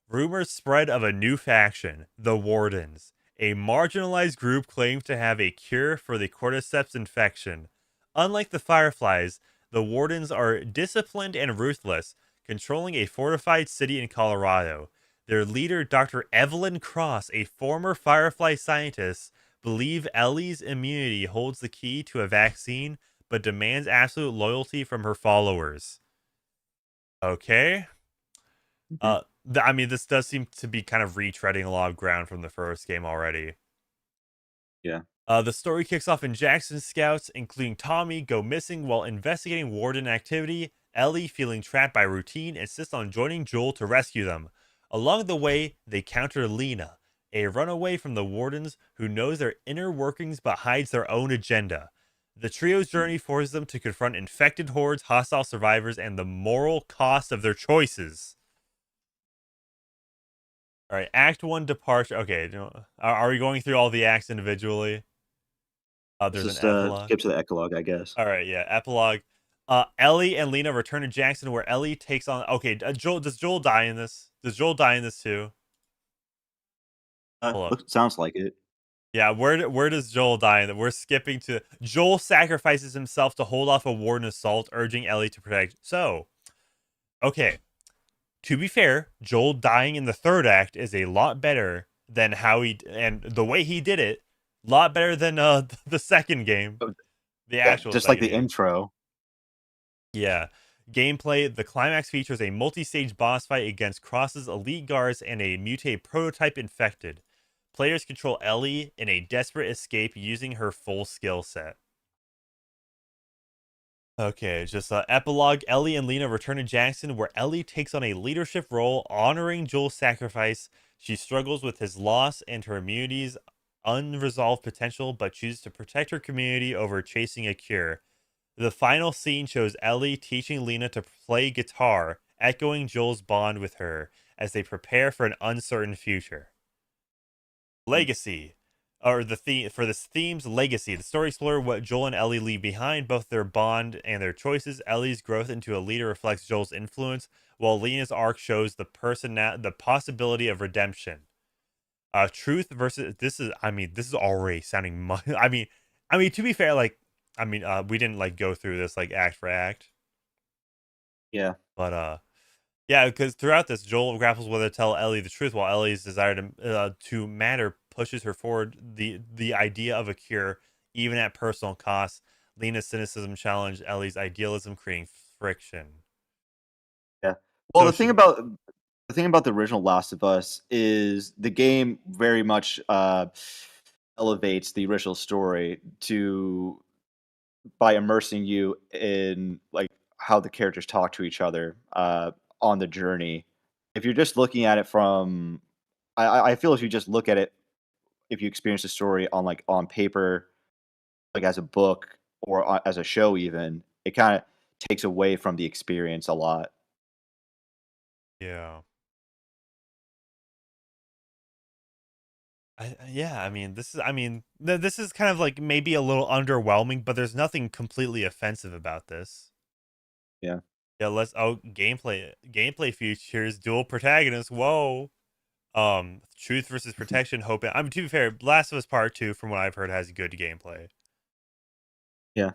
Rumors spread of a new faction, the Wardens. A marginalized group claims to have a cure for the cordyceps infection. Unlike the Fireflies, the Wardens are disciplined and ruthless, controlling a fortified city in Colorado. Their leader, Dr. Evelyn Cross, a former Firefly scientist, believes Ellie's immunity holds the key to a vaccine, but demands absolute loyalty from her followers. Okay. I mean, this does seem to be kind of retreading a lot of ground from the first game already. Yeah. The story kicks off in Jackson's scouts, including Tommy, go missing while investigating Warden activity. Ellie, feeling trapped by routine, insists on joining Joel to rescue them. Along the way, they counter Lena, a runaway from the Wardens who knows their inner workings but hides their own agenda. The trio's journey forces them to confront infected hordes, hostile survivors, and the moral cost of their choices. All right, Act 1 departure. Okay, are we going through all the acts individually? There's Just an epilogue. skip to the epilogue, I guess. All right, yeah, epilogue. Ellie and Lena return to Jackson, where Ellie takes on. Okay, Joel. Does Joel die in this? Does Joel die in this too? Sounds like it. Yeah, where does Joel die? That we're skipping to Joel sacrifices himself to hold off a warden assault, urging Ellie to protect. So, okay. To be fair, Joel dying in the third act is a lot better than and the way he did it, a lot better than the second game. The actual just like the intro. Yeah. Gameplay, the climax features a multi-stage boss fight against Cross's elite guards and a mutated prototype infected. Players control Ellie in a desperate escape using her full skill set. Okay, just epilogue. Ellie and Lena return to Jackson, where Ellie takes on a leadership role, honoring Joel's sacrifice. She struggles with his loss and her immunity's unresolved potential, but chooses to protect her community over chasing a cure. The final scene shows Ellie teaching Lena to play guitar, echoing Joel's bond with her as they prepare for an uncertain future. Legacy, or the theme for this theme's legacy. The story explores what Joel and Ellie leave behind, both their bond and their choices. Ellie's growth into a leader reflects Joel's influence, while Lena's arc shows the possibility of redemption. Truth versus this is already sounding much. To be fair, we didn't like go through this like act for act, Yeah. but yeah, because throughout this, Joel grapples whether to tell Ellie the truth, while Ellie's desire to matter pushes her forward the idea of a cure, even at personal cost. Lena's cynicism challenged Ellie's idealism, creating friction. Yeah. Well, So the thing about the original Last of Us is the game very much elevates the original story to by immersing you in like how the characters talk to each other on the journey. If you're just looking at it from, I feel if you just look at it, if you experience the story on like on paper, like as a book or as a show, even it kind of takes away from the experience a lot. yeah. Yeah, this is kind of like maybe a little underwhelming, but there's nothing completely offensive about this. Yeah. Yeah, gameplay features, dual protagonists. Whoa. Truth versus protection, hope. To be fair, Last of Us Part 2, from what I've heard, has good gameplay. Yeah.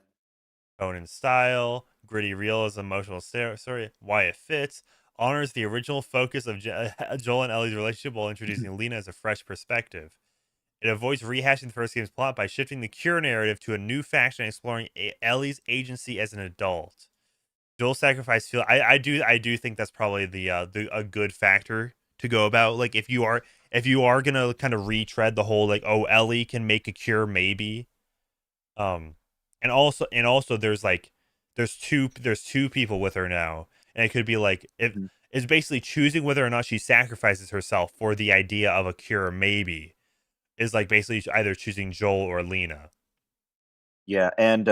Tone and style, gritty realism, emotional story, why it fits, honors the original focus of Joel and Ellie's relationship while introducing Lena as a fresh perspective. It avoids rehashing the first game's plot by shifting the cure narrative to a new faction and exploring Ellie's agency as an adult. Joel's sacrifice I do think that's probably the a good factor to go about. Like if you are gonna kind of retread the whole like, oh, Ellie can make a cure maybe. Um and also there's two people with her now. And it could be like Mhm. it's basically choosing whether or not she sacrifices herself for the idea of a cure maybe is like basically either choosing Joel or Lena. Yeah, and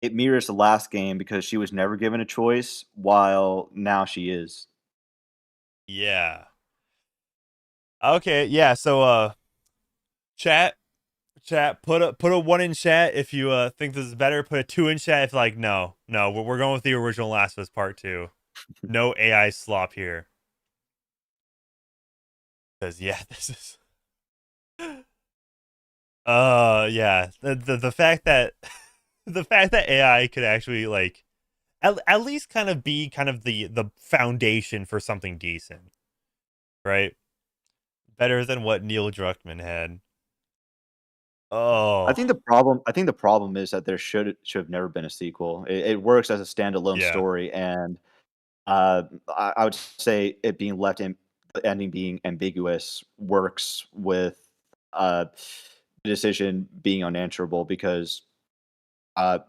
it mirrors the last game because she was never given a choice, while now she is. Yeah. Okay, yeah, so chat put a 1 in chat if you think this is better. Put a 2 in chat if like no, we're going with the original Last of Us Part 2. No AI slop here. Cuz yeah, this is yeah, the fact that the fact that AI could actually like at least kind of be kind of the foundation for something decent, right? Better than what Neil Druckmann had. I Oh, think the problem is that there should have never been a sequel. It works as a standalone yeah. story, and I would say it being left in the ending being ambiguous works with the decision being unanswerable because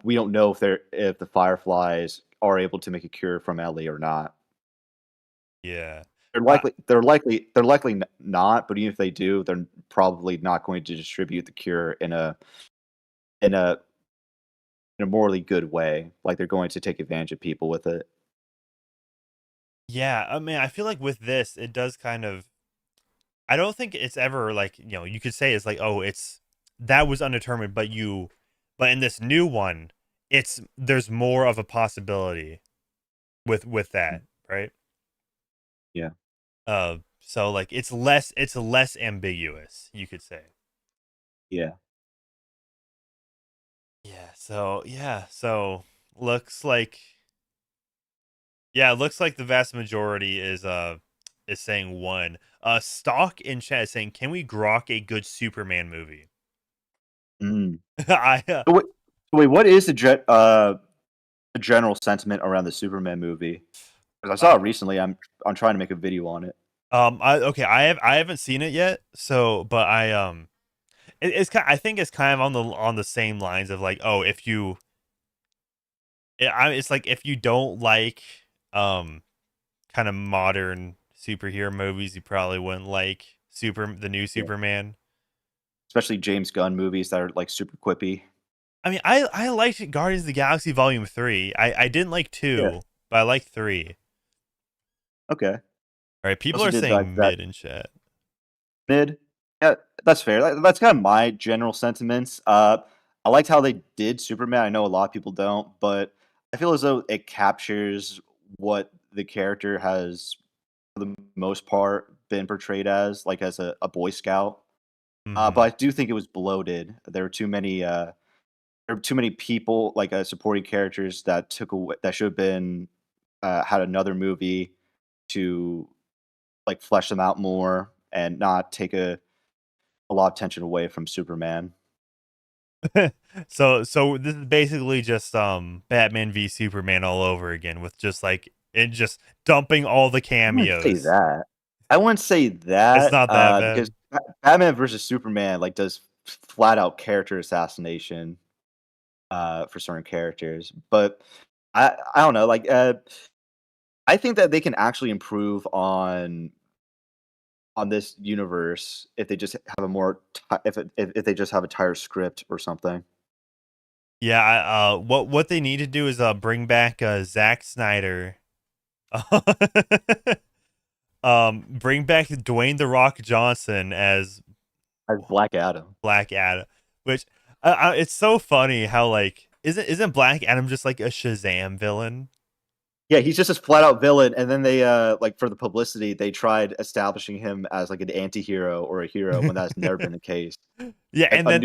we don't know if the Fireflies are able to make a cure from Ellie or not. Yeah. They're Uh, likely they're likely they're likely not, but even if they do, they're probably not going to distribute the cure in a in a morally good way. Like they're going to take advantage of people with it. yeah, I feel like with this, it does kind of. I don't think it's ever like you could say it's like, oh, it's that was undetermined, but in this new one, there's more of a possibility with that, right? Yeah. So like it's less ambiguous, you could say. Yeah. So looks like looks like the vast majority is saying one. Stock in chat is saying, can we grok a good Superman movie? Mm. I So wait, what is the general sentiment around the Superman movie? 'Cause I saw uh, it recently. I'm trying to make a video on it. I haven't seen it yet, so but I think it's kind of on the same lines of like, oh, if you it's like if you don't like kind of modern superhero movies, you probably wouldn't like the new Yeah. Superman. Especially James Gunn movies that are like super quippy. I mean, I liked Guardians of the Galaxy Volume 3. I didn't like Yeah. 2, but I liked 3. Okay. All right, people Also are did like saying that mid in chat. mid. Yeah, that's fair. That's kind of my general sentiments. I liked how they did Superman. I know a lot of people don't, but I feel as though it captures what the character has, for the most part, been portrayed as, like as a Boy Scout. But Mhm. I do think it was bloated. There were too many people, like supporting characters that took away that should have been had another movie to like flesh them out more and not take a lot of tension away from Superman. So this is basically just Batman v Superman all over again with just like it just dumping all the I wouldn't say cameos. that. I wouldn't say It's that not that because bad. Batman versus Superman like does flat out character assassination for certain characters, but I don't know. Like I think that they can actually improve on this universe if they just have a more if they just have a tighter script or something. Yeah, what they need to do is bring back Zack Snyder. Bring back Dwayne the Rock Johnson as As Black Adam. Black Adam, which it's so funny how like isn't Black Adam just like a Shazam villain? Yeah, he's just this flat out villain, and then they like for the publicity, they tried establishing him as like an anti-hero or a hero when that's never been the case. Yeah, And, and then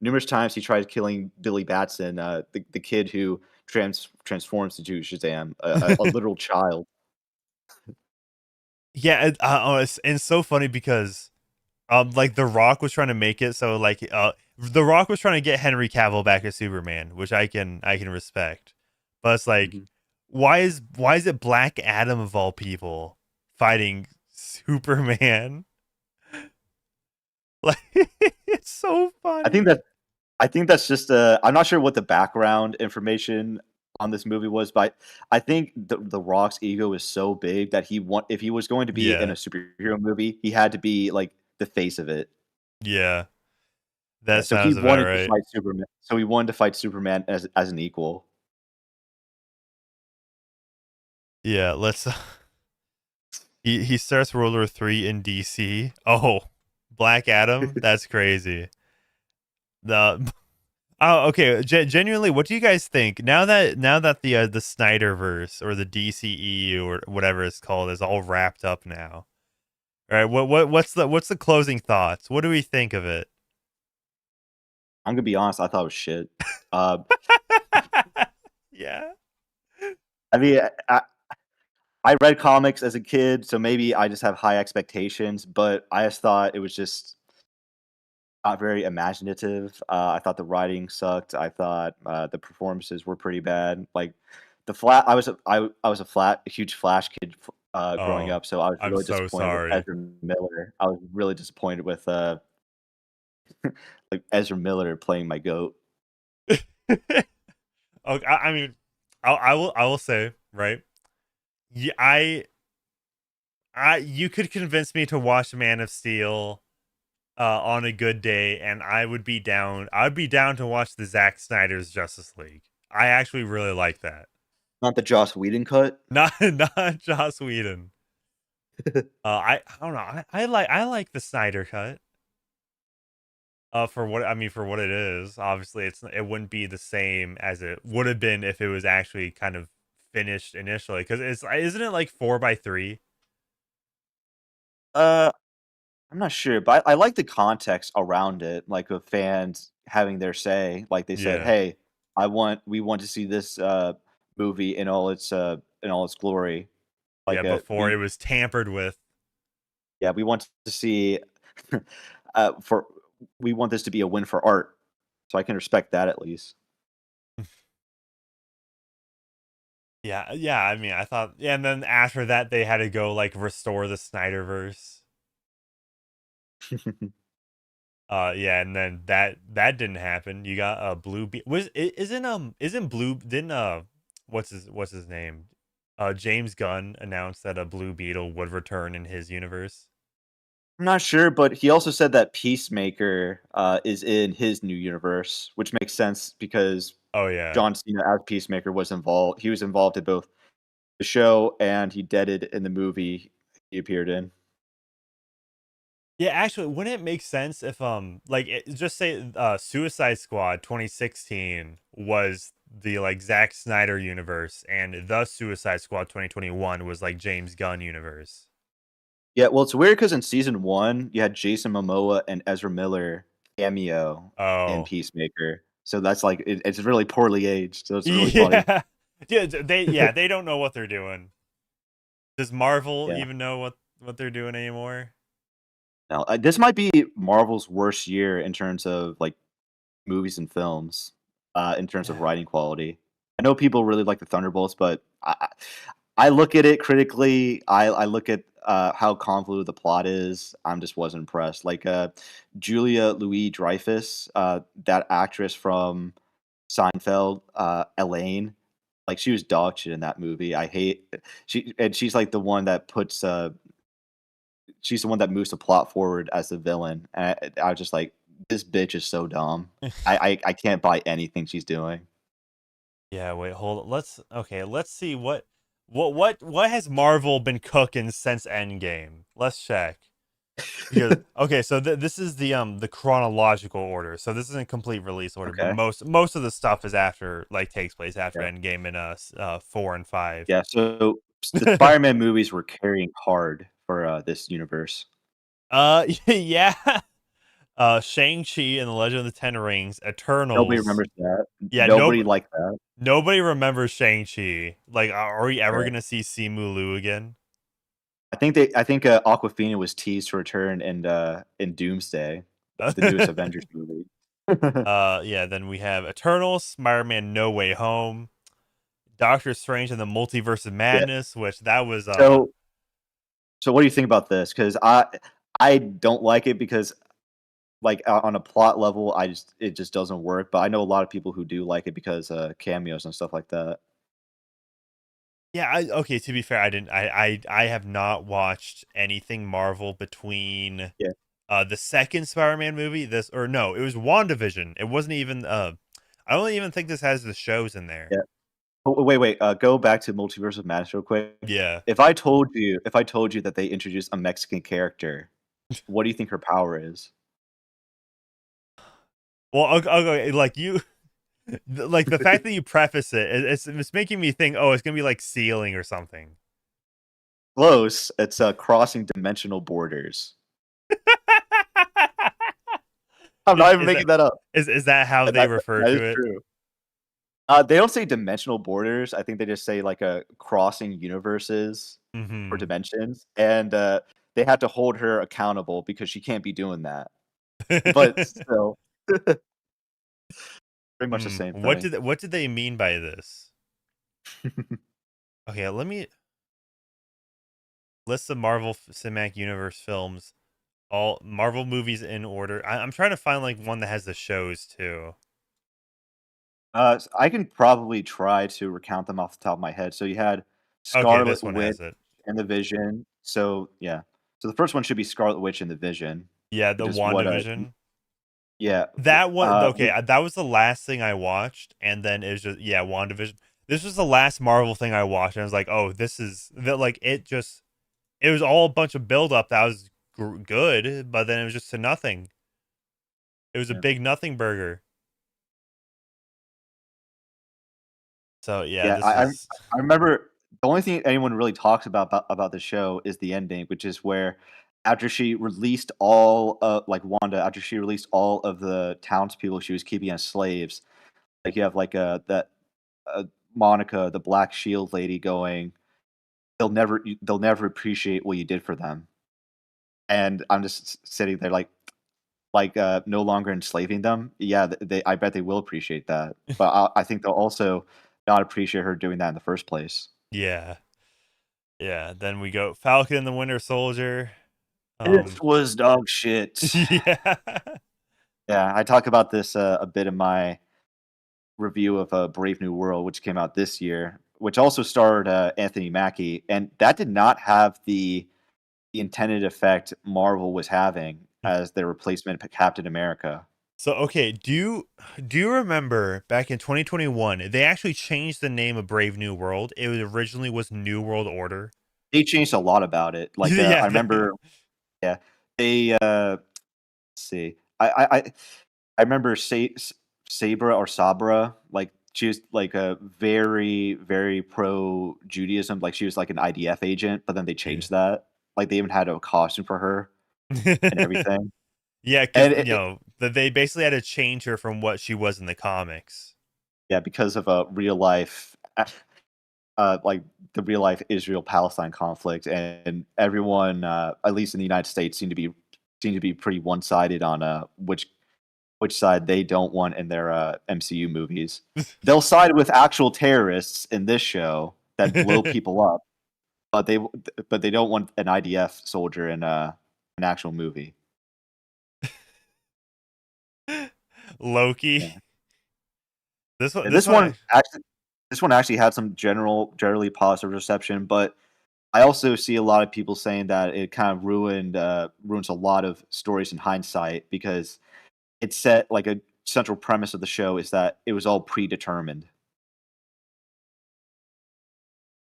numerous times he tried killing Billy Batson, the kid who transforms into Shazam, a literal child. yeah, and it's so funny because like The Rock was trying to make it so like The Rock was trying to get Henry Cavill back as Superman, which I can respect. But it's like Mhm. why is it Black Adam of all people fighting Superman? Like it's so I think funny. that I think that's just I'm not sure what the background information on this movie was, but I think the Rock's ego is so big that if he was going to be in a Yeah. superhero movie, he had to be like the face of it. Yeah. Yeah, That so he sounds about wanted to right. fight Superman. So he wanted to fight Superman as an equal. Yeah, let's he starts World War 3 in DC. Oh, Black Adam? That's crazy. The Oh, okay. Genuinely, what do you guys think now that the Snyderverse or the DCEU or whatever it's called is all wrapped up now? All right, what's the closing thoughts? What do we think of it? I'm gonna be honest, I thought it was shit. Uh, Yeah. I mean, I read comics as a kid, so maybe I just have high expectations, but I just thought it was just not very imaginative. I thought the writing sucked. I thought the performances were pretty bad. Like the flat, I was a huge Flash kid growing Oh, up, so I was I'm really so disappointed with sorry. Ezra Miller. I was really disappointed with like Ezra Miller playing my goat. Okay, I mean, I will say right. Yeah, you could convince me to watch Man of Steel on a good day, and I would be down. I'd be down to watch the Zack Snyder's Justice League. I actually really like that. Not the Joss Whedon cut. Not Joss Whedon. I don't know. I like the Snyder cut. For what it is. Obviously, it wouldn't be the same as it would have been if it was actually kind of finished initially. Because isn't it like 4:3? Uh, I'm not sure, but I like the context around it, like with fans having their say. Like they said, Yeah, "Hey, we want to see this movie in all its glory." yeah. Like Before it was tampered with. yeah, we want to see for we want this to be a win for art. So I can respect that at least. Yeah, yeah. I mean, I thought, yeah, and then after that, they had to go like restore the Snyderverse. Yeah, and then that didn't happen. You got Blue Be was isn't Blue didn't what's his name? James Gunn announced that a Blue Beetle would return in his universe. I'm not sure, but he also said that Peacemaker is in his new universe, which makes sense because Oh yeah. John Cena as Peacemaker was involved. He was involved in both the show and he deaded in the movie he appeared in. Yeah, actually, wouldn't it make sense if like just say Suicide Squad 2016 was the like Zack Snyder universe and the Suicide Squad 2021 was like James Gunn universe. Yeah, well, it's weird because in season 1, you had Jason Momoa and Ezra Miller cameo in Oh. Peacemaker. So that's like it's really poorly aged, so it's really funny. Yeah. They don't know what they're doing. Does Marvel Yeah. even know what they're doing anymore? Now, this might be Marvel's worst year in terms of, like, movies and films, in terms of Yeah. writing quality. I know people really like the Thunderbolts, but I look at it critically. I look at, how convoluted the plot is. I'm just wasn't impressed. Like, Julia Louis-Dreyfus, that actress from Seinfeld, Elaine, like, she was dog shit in that movie. I hate she's, like, the one that puts, she's the one that moves the plot forward as the villain. And I was just like, this bitch is so dumb. I can't buy anything she's doing. Yeah, wait, hold on. Let's see what has Marvel been cooking since Endgame? Let's check. Because okay, so this is the chronological order. So this isn't complete release order, but Okay. most of the stuff is after like takes place after Yeah. Endgame and 4 and 5. Yeah. So the Spider-Man movies were carrying hard for this universe. Yeah. Shang-Chi and the Legend of the Ten Rings, Nobody Eternals. remembers that. Yeah, Nobody liked that. nobody remembers Shang-Chi. Like, are we ever Right. gonna see Simu Liu again? I think Awkwafina was teased to return in Doomsday, the newest Avengers movie. Yeah, then we have Eternals, Spider-Man No Way Home, Doctor Strange and the Multiverse of Yeah. Madness, which that was So what do you think about this? Because I don't like it because like on a plot level, it just doesn't work. But I know a lot of people who do like it because cameos and stuff like that. yeah, okay, to be fair, I have not watched anything Marvel between Yeah. the second Spider-Man movie, this or no, it was WandaVision. It wasn't even I don't even think this has the shows in there. Yeah. Oh, wait. Go back to Multiverse of Madness real quick. Yeah. If I told you that they introduced a Mexican character, what do you think her power is? Well, okay, like you like the fact that you preface it's making me think, oh, it's gonna be like sealing or something. Close. It's crossing dimensional borders. I'm not even making that up. Is that how they refer that to is it? true. They don't say dimensional borders. I think they just say like a crossing universes or Mm-hmm. dimensions, and they have to hold her accountable because she can't be doing that. But still, pretty much the same thing. What did they mean by this? Okay, let me list the Marvel Cinematic Universe films. All Marvel movies in order. I'm trying to find like one that has the shows too. I can probably try to recount them off the top of my head. So you had Okay, Scarlet this one Witch has it. and the Vision. So yeah. So the first one should be Scarlet Witch and the Vision, Yeah, which the is what WandaVision. yeah. That one, okay, We that was the last thing I watched, and then it was just yeah, WandaVision. This was the last Marvel thing I watched, and I was like, oh, this is that like it was all a bunch of build up that was good, but then it was just to nothing. It was a yeah. big nothing burger. So yeah, Yeah, this is I remember the only thing anyone really talks about the show is the ending, which is where after she released all like Wanda, after she released all of the townspeople she was keeping as slaves, like you have like that Monica, the Black Shield lady, going, they'll never appreciate what you did for them, and I'm just sitting there like no longer enslaving them. Yeah, I bet they will appreciate that, but I think they'll also not appreciate her doing that in the first place. yeah. Yeah, then we go Falcon and the Winter Soldier. This was dog shit. Yeah. Yeah, I talk about this a bit in my review of Brave New World, which came out this year. which also starred Anthony Mackie, and that did not have the intended effect Marvel was having as their replacement for Captain America. So okay, do you remember back in 2021 they actually changed the name of Brave New World? It was originally was New World Order. They changed a lot about it. Like Yeah. I remember, yeah, they let's see, I remember Sabra or Sabra, like she was like a very very pro Judaism. Like she was like an IDF agent, but then they changed that. Like they even had a costume for her and everything. Yeah, because And they basically had to change her from what she was in the comics. yeah, because of a real life, like the real life Israel Palestine conflict, and everyone, at least in the United States, seem to be pretty one sided on which side they don't want in their MCU movies. They'll side with actual terrorists in this show that blow people up, but they don't want an IDF soldier in an actual movie. Loki. Yeah. This one. Yeah, This one. this one actually had some generally positive reception, but I also see a lot of people saying that it kind of ruins a lot of stories in hindsight because it set like a central premise of the show is that it was all predetermined.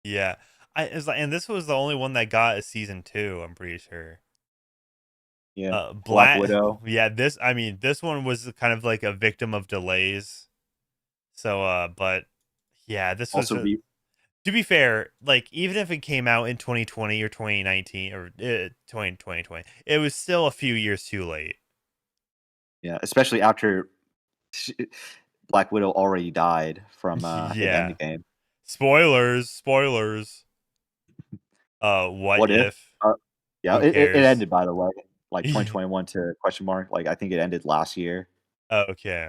Yeah, and this was the only one that got a season 2. I'm pretty sure. Yeah, Black Black. Widow. Yeah, this one was kind of like a victim of delays. So, but yeah, this was. Also, To be fair, like even if it came out in 2020 or 2019 or 2020, it was still a few years too late. yeah, especially after Black Widow already died from in Yeah. Endgame. Spoilers. What What if? if? Yeah, Who it cares? ended, by the way, like 2021 to question mark. Like I think it ended last year. Okay.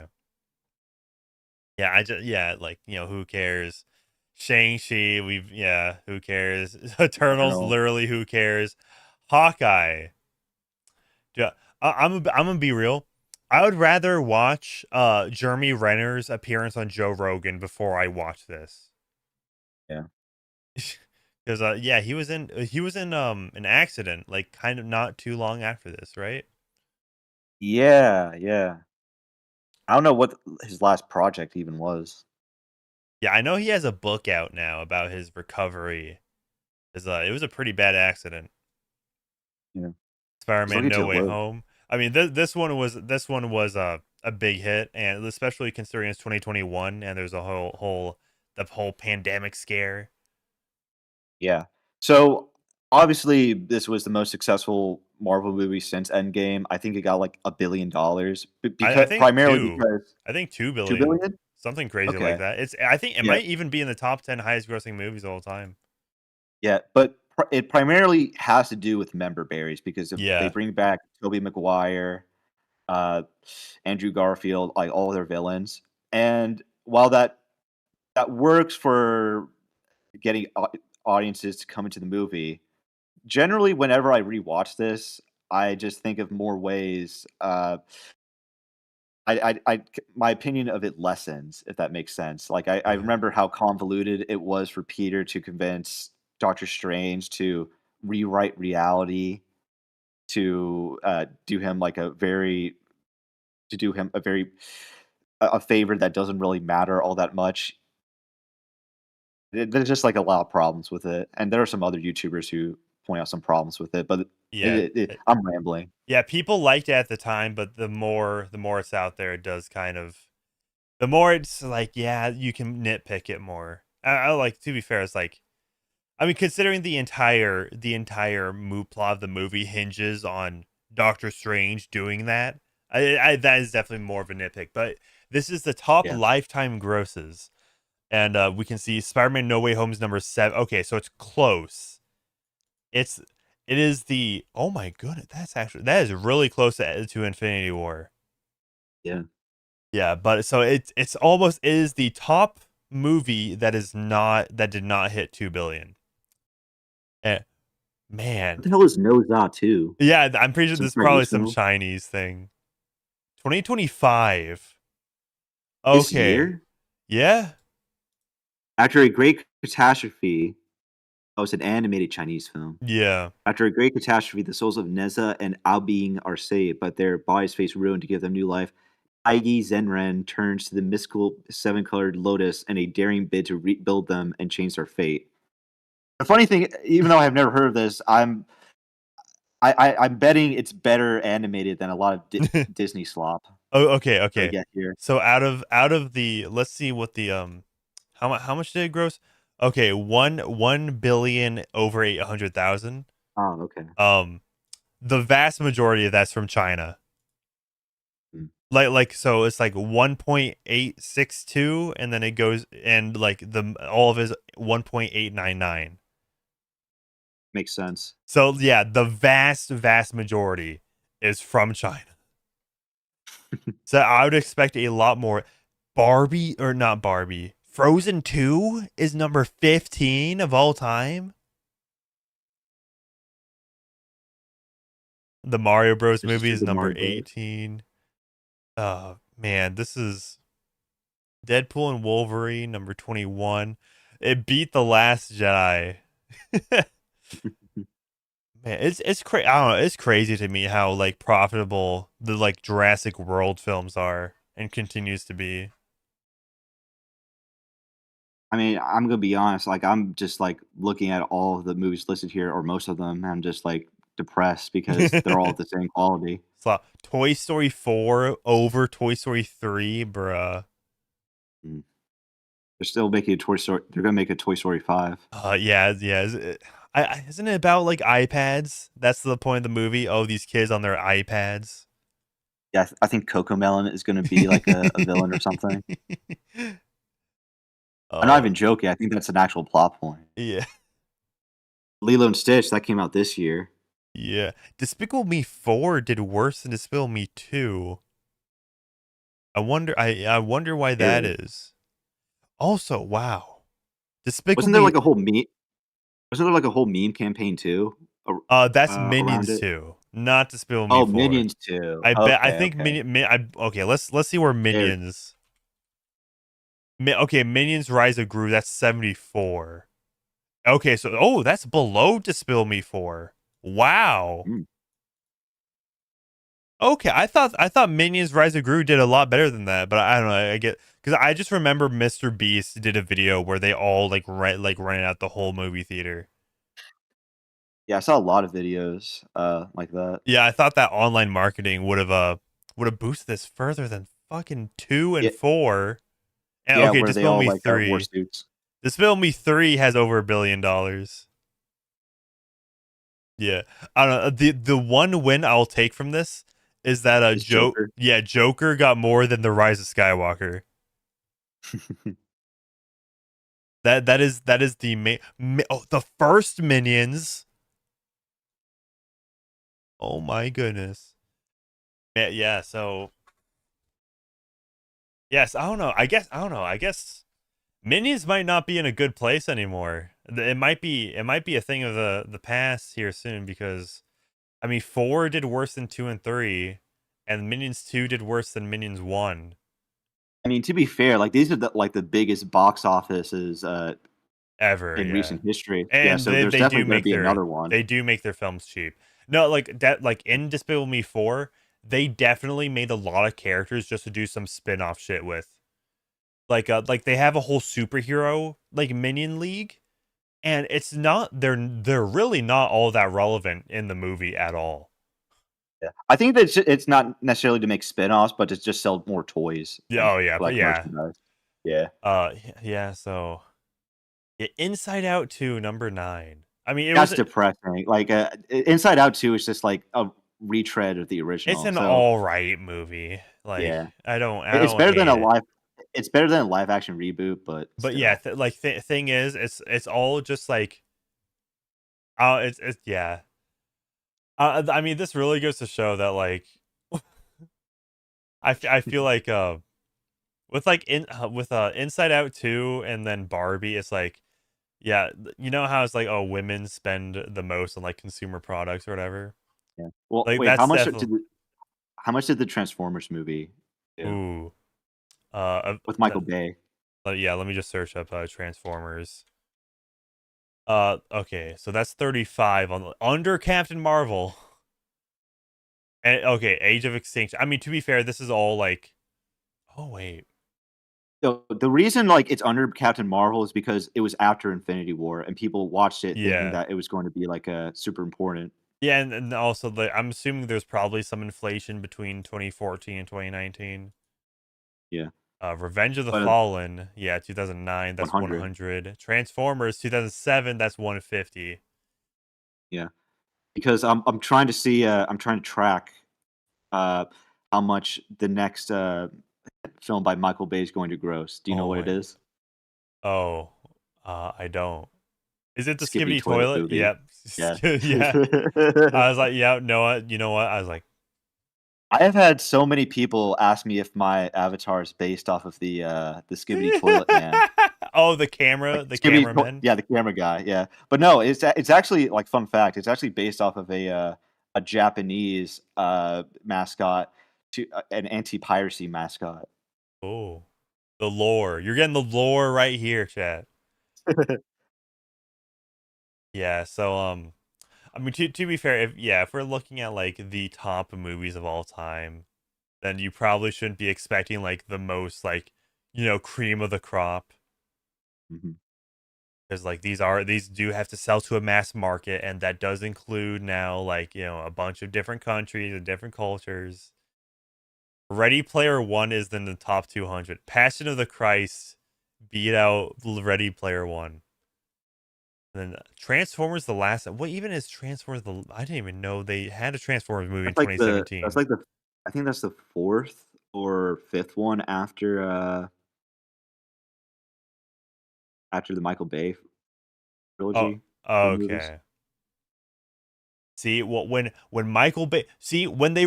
Yeah, like who cares? Shang-Chi, who cares? Eternals, Eternal. literally, who cares? Hawkeye. Yeah, I'm gonna be real. I would rather watch Jeremy Renner's appearance on Joe Rogan before I watch this. Yeah. Because yeah, he was in an accident like kind of not too long after this, right? Yeah, yeah. I don't know what his last project even was. Yeah, I know he has a book out now about his recovery. 'Cause, it was a pretty bad accident. Yeah. He's Spider-Man looking No to Way live. Home. I mean, this one was a big hit, and especially considering it's 2021 and there's a the whole pandemic scare. Yeah. So obviously, this was the most successful Marvel movie since Endgame. I think it got like $1 billion, I because think primarily two. because I think 2 billion, 2 billion. something crazy like Okay. that. I think it Yeah, might even be in the top 10 highest grossing movies of all time. yeah, but it primarily has to do with member berries because if they Yeah, bring back Tobey Maguire, uh, Andrew Garfield, like all their villains, and while that works for getting audiences to come into the movie, generally, whenever I rewatch this, I just think of more ways. My opinion of it lessens, if that makes sense. Like I yeah, remember how convoluted it was for Peter to convince Doctor Strange to rewrite reality to do him like a very to do him a very a favor that doesn't really matter all that much. There's just like a lot of problems with it, and there are some other YouTubers who point out some problems with it. But yeah. I'm rambling. Yeah, people liked it at the time, but the more it's out there, it does kind of the more it's like, yeah, you can nitpick it more. I like to be fair, it's like I mean, considering the entire plot of the movie hinges on Doctor Strange doing that, that is definitely more of a nitpick. But this is the top Yeah, lifetime grosses, and we can see Spider-Man: No Way Home's number 7. Okay, so it's close. It's it is the oh my goodness, that is really close to Infinity War. yeah. Yeah, but so it's almost is the top movie that did not hit 2 billion. Eh, What man, the hell is Noza too? yeah, I'm pretty sure Some this is probably Chinese some film Chinese thing. 2025. this Okay. year? Yeah. After a great catastrophe, oh, it's an animated Chinese film. Yeah. After a great catastrophe, the souls of Neza and Aobing are saved, but their bodies face ruin to give them new life. Aigi Zenren turns to the mystical seven-colored lotus in a daring bid to rebuild them and change their fate. The funny thing, even though I've never heard of this, I'm betting it's better animated than a lot of Disney slop Oh, okay, that we okay. get here. So out of the, let's see what the how much did it gross? Okay, 1 billion over 800,000. Oh, okay. The vast majority of that's from China. Like so it's like 1.862 and then it goes, and like the all of his 1.899. Makes sense. So yeah, the vast majority is from China. So I would expect a lot more. Barbie, or not Barbie, Frozen 2 is number 15 of all time. The Mario Bros. Movie is number 18. Oh, man, this is Deadpool and Wolverine, number 21. It beat The Last Jedi. Man, it's crazy. I don't know. It's crazy to me how like profitable the like Jurassic World films are and continues to be. I mean, I'm gonna be honest. Like, I'm just like looking at all of the movies listed here, or most of them. And I'm just like depressed because they're all the same quality. So, Toy Story 4 over Toy Story 3, bruh. They're still making a Toy Story. They're gonna make a Toy Story 5. Yeah. Isn't it about like iPads? That's the point of the movie. Oh, these kids on their iPads. Yeah, I think Coco Melon is gonna be like a villain or something. I'm not even joking. I think that's an actual plot point. Yeah. Lilo and Stitch, that came out this year. Yeah. Despicable Me 4 did worse than Despicable Me 2. I wonder why that is. Also, wow. Despicable Wasn't there Me, like a whole meme? Wasn't there like a whole meme campaign too? that's around Minions it? 2, not Despicable Me Oh, 4. Minions too. I Okay, think okay. okay, let's see where Minions. Okay, Minions Rise of Gru, that's 74. Okay, so that's below Despicable Me 4. Wow. Mm. Okay, I thought Minions Rise of Gru did a lot better than that, but I don't know. I get, because I just remember Mr. Beast did a video where they all like rented out the whole movie theater. Yeah, I saw a lot of videos like that. Yeah, I thought that online marketing would have boosted this further than fucking 2 and Yeah, 4. And yeah, okay, where they Despicable all Me like wore 3. suits. Despicable Me 3 has over $1 billion. Yeah, I don't know. The one win I'll take from this is that Is Joker. Joker got more than the Rise of Skywalker. That is the the first Minions. Oh my goodness. Yeah, so yes, I don't know. I guess Minions might not be in a good place anymore. It might be a thing of the past here soon, because I mean 4 did worse than 2 and 3, and Minions 2 did worse than Minions 1. I mean, to be fair, like these are the biggest box offices Ever, in yeah. recent history. Yeah, And so there's they do definitely going to make be another one. they do make their films cheap. No, like that, like in Despicable Me 4, they definitely made a lot of characters just to do some spin-off shit with. Like they have a whole superhero like Minion League, and they're really not all that relevant in the movie at all. Yeah, I think that it's not necessarily to make spin-offs, but to just sell more toys. Yeah, oh yeah, but like yeah. merchandise. Yeah. Yeah, so yeah, Inside Out 2, number 9. I mean, That's depressing. Like Inside Out 2 is just like a retread of the it's original. an So all right movie. Like yeah, I don't it's better than hate a it. live. It's better than a live action reboot, but But still. yeah, thing is, it's all just like, it's yeah. I mean, this really goes to show that like, I feel like with like with Inside Out 2 and then Barbie, it's like, yeah, you know how it's like, oh, women spend the most on like consumer products or whatever. Yeah. Well, Like wait, that's definitely, how much did the Transformers movie do ooh, with Michael Bay? Yeah, let me just search up Transformers. Okay, so that's 35 on under Captain Marvel. And okay, Age of Extinction. I mean, to be fair, this is all like. Oh wait. So the reason like it's under Captain Marvel is because it was after Infinity War, and people watched it thinking Yeah. that it was going to be like a super important. Yeah, and also I'm assuming there's probably some inflation between 2014 and 2019. Yeah, Revenge of the but Fallen, yeah, 2009, that's 100. 100. Transformers 2007, that's 150. Yeah, because I'm trying to see. I'm trying to track uh, how much the next film by Michael Bay is going to gross. Do you know Oh what it my. is? Oh, I don't. Is it the Skibbity Skibbity Toilet Toilet? Movie. Yep. Yeah. Yeah. I was like, yeah, no, what? You know what? I was like, I have had so many people ask me if my avatar is based off of the Skibbity Toilet Man. oh, Like the Skibbity cameraman. yeah, the camera guy, yeah. But no, it's actually like fun fact, it's actually based off of a Japanese mascot to an anti-piracy mascot. Oh, the lore. You're getting the lore right here, chat. Yeah. So, I mean, to be fair, if we're looking at like the top movies of all time, then you probably shouldn't be expecting like the most like cream of the crop. Mhm. Because like these do have to sell to a mass market, and that does include now like a bunch of different countries and different cultures. Ready Player One is in the top 200. Passion of the Christ beat out Ready Player One. And then Transformers the last. What even is Transformers the? I didn't even know they had a Transformers movie in That's 2017. like the I think that's the 4th or 5th one after the Michael Bay Oh, trilogy of movies. okay. See, when Michael Bay, see when they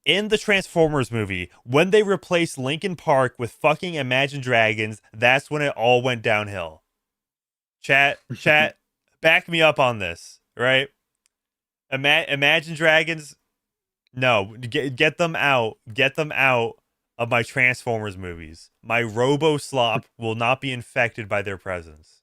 in the Transformers movie, when they replaced Linkin Park with fucking Imagine Dragons, that's when it all went downhill. Chat, back me up on this, right? Imagine Dragons, no, get them out, of my Transformers movies. My Robo Slop will not be infected by their presence.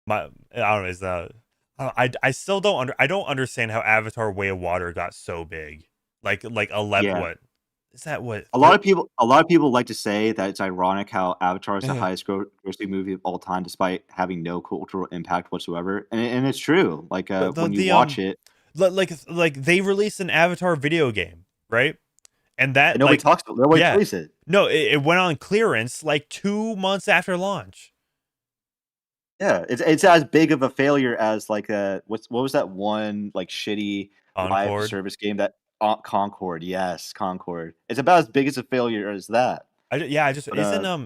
I don't know. Is that I still I don't understand how Avatar: Way of Water got so big. Like 11. Yeah. What is that? What A lot of people like to say that it's ironic how Avatar is the highest grossing movie of all time, despite having no cultural impact whatsoever, and it's true. Like when you the watch it, like they released an Avatar video game, right? And that and nobody like talks about, nobody yeah, plays it. no, it went on clearance like 2 months after launch. Yeah, it's as big of a failure as like what was that one like shitty live Concord. service game that Concord? Yes, Concord. It's about as big as a failure as that. I just But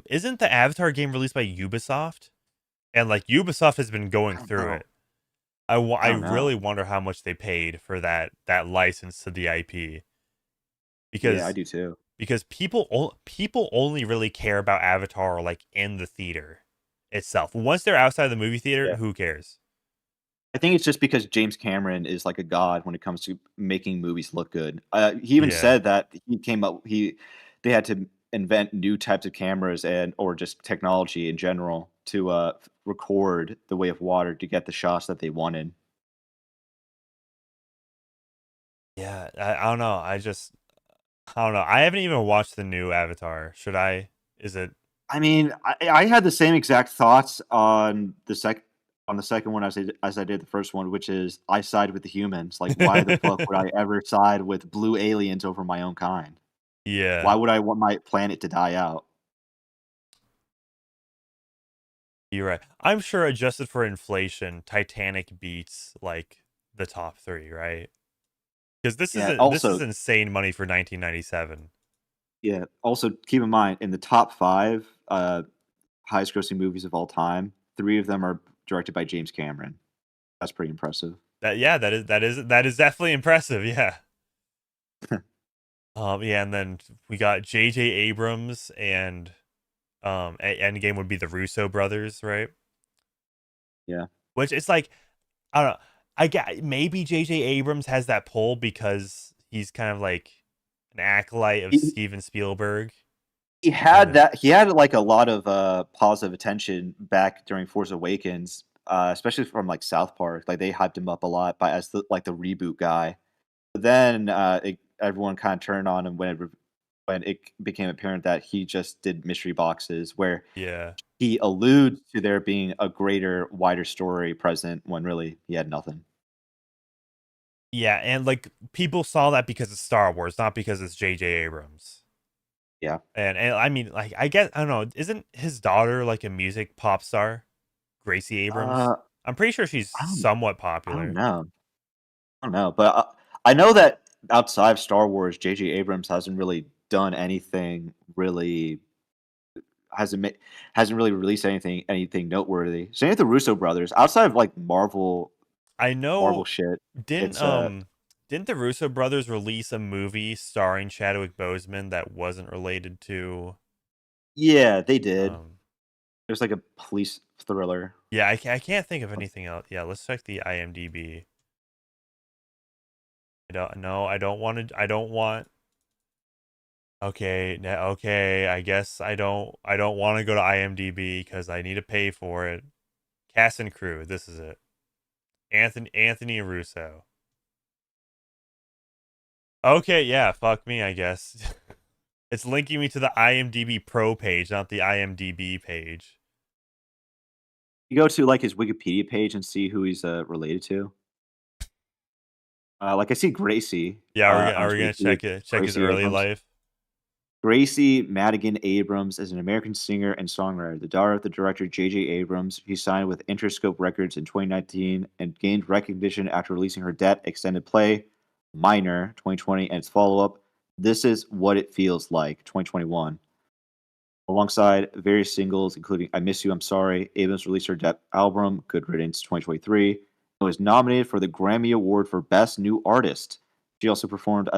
isn't the Avatar game released by Ubisoft? And like Ubisoft has been going I don't through know. it. I I don't know. really wonder how much they paid for that license to the IP Yeah, I because do too. people only really care about Avatar like in the theater itself. Once they're outside the movie theater, Yeah. who cares? I think it's just because James Cameron is like a god when it comes to making movies look good. He even Yeah. said that they had to invent new types of cameras and or just technology in general to record The Way of Water to get the shots that they wanted. Yeah, I don't know. I don't know. I haven't even watched the new Avatar. Should I? Is it I mean, I had the same exact thoughts on the second one as I did the first one, which is I side with the humans. Like, why the fuck would I ever side with blue aliens over my own kind? Yeah, Why would I want my planet to die out? you're right. I'm sure adjusted for inflation, Titanic beats like the top 3, right? Because Yeah. this is Also, insane money for 1997. yeah. Also, keep in mind in the top 5 highest grossing movies of all time, 3 of them are directed by James Cameron. That's pretty impressive. That is definitely impressive. Yeah. Yeah, and then we got J.J. Abrams and Endgame would be the Russo brothers, right? Yeah. Which it's like I don't know. I get maybe J.J. Abrams has that pull because he's kind of like an acolyte of He, Steven Spielberg. he had that. He had like a lot of positive attention back during Force Awakens, especially from like South Park. Like they hyped him up a lot by as the reboot guy. But then everyone kind of turned on him when it became apparent that he just did mystery boxes where Yeah. he alludes to there being a greater, wider story present when really he had nothing. Yeah, and like people saw that because it's Star Wars, not because it's J.J. Abrams. Yeah. And I mean, like, I guess I don't know. Isn't his daughter like a music pop star, Gracie Abrams? I'm pretty sure she's I don't, somewhat I don't popular. know. I don't know, but I know that outside of Star Wars, J.J. Abrams hasn't really done anything really hasn't ma- hasn't really released anything noteworthy. Same with the Russo brothers. Outside of like I Marvel know. shit, Didn't it's um didn't the Russo brothers release a movie starring Chadwick Boseman that wasn't related to yeah, they did. um It was like a police thriller. yeah, I can't think of anything else. Yeah, let's check the IMDb. I don't know. I don't want Okay, okay. I guess I don't want to go to IMDb because I need to pay for it. Cast and crew. This is it. Anthony Russo. Okay, yeah. Fuck me, I guess. It's linking me to the IMDb Pro page, not the IMDb page. You go to like his Wikipedia page and see who he's related to. Like I see Gracie Yeah, on are his we gonna Wikipedia. check his Gracie early Abrams. life? Gracie Madigan Abrams is an American singer and songwriter. The daughter of the director J.J. Abrams, he signed with Interscope Records in 2019 and gained recognition after releasing her Debt extended play, Minor, 2020, and its follow-up, This Is What It Feels Like, 2021. Alongside various singles, including I Miss You, I'm Sorry, Abrams released her Debt album, Good Riddance, 2023, and was nominated for the Grammy Award for Best New Artist. She also performed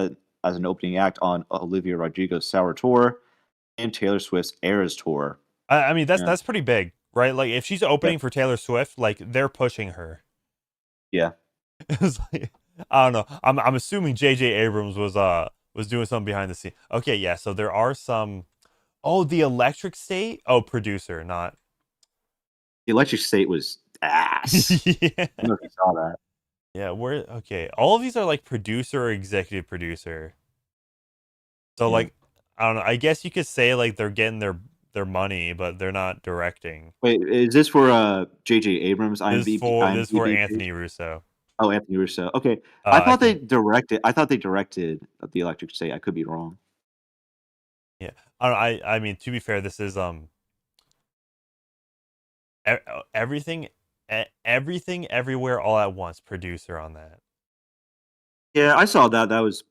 as an opening act on Olivia Rodrigo's Sour Tour and Taylor Swift's Eras Tour. I mean, Yeah. that's pretty big, right? Like, if she's opening for Taylor Swift, like they're pushing her. Yeah. It's like, I don't know. I'm assuming J.J. Abrams was doing something behind the scene. Okay, yeah. So there are some. Oh, the Electric State. Oh, producer, not. The Electric State was ass. Yeah. I don't know if you saw that. Yeah. Where? Okay. All of these are like producer or executive producer. So Yeah. like, I don't know. I guess you could say like they're getting their money, but they're not directing. Wait, is this for J.J. Abrams This is for IMDb page? Anthony Russo. Oh, Anthony Russo. Okay. I think. I thought they directed The Electric State. I could be wrong. Yeah. I don't know, I mean, to be fair, this is everything everything everywhere all at once producer on that. Yeah, I saw that. That was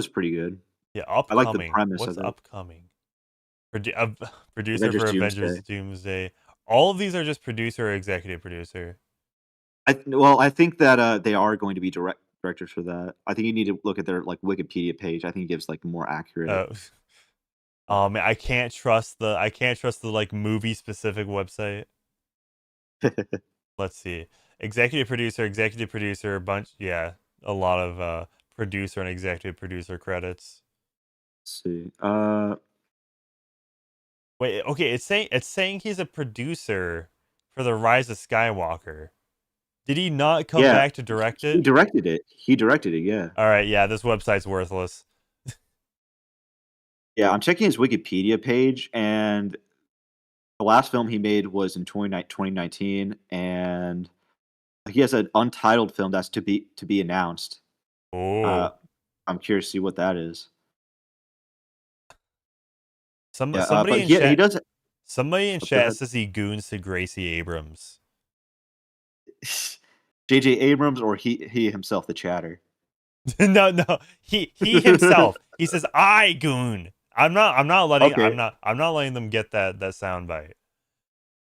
pretty good. Yeah, I like the upcoming. premise What's of it. upcoming? Producer Avengers for Doomsday. Avengers Doomsday. All of these are just producer or executive producer. I think that they are going to be directors for that. I think you need to look at their like Wikipedia page. I think it gives like more accurate. Man, I can't trust the like movie specific website. Let's see. Executive producer, a bunch, yeah, a lot of producer and executive producer credits. Let's see. Wait, okay, it's saying he's a producer for The Rise of Skywalker. Did he not come Yeah, back to direct he it? directed it. He directed it. Yeah. All right, yeah, this website's worthless. Yeah, I'm checking his Wikipedia page, and the last film he made was in 2019, and he has an untitled film that's to be announced. Oh, I'm curious to see what that is. Yeah, somebody but in he chat does. somebody in Oh, go chat ahead. says he goons to Gracie Abrams. J.J. Abrams or he himself, the chatter. No, he himself. He says I goon. Okay. I'm not letting them get that sound bite.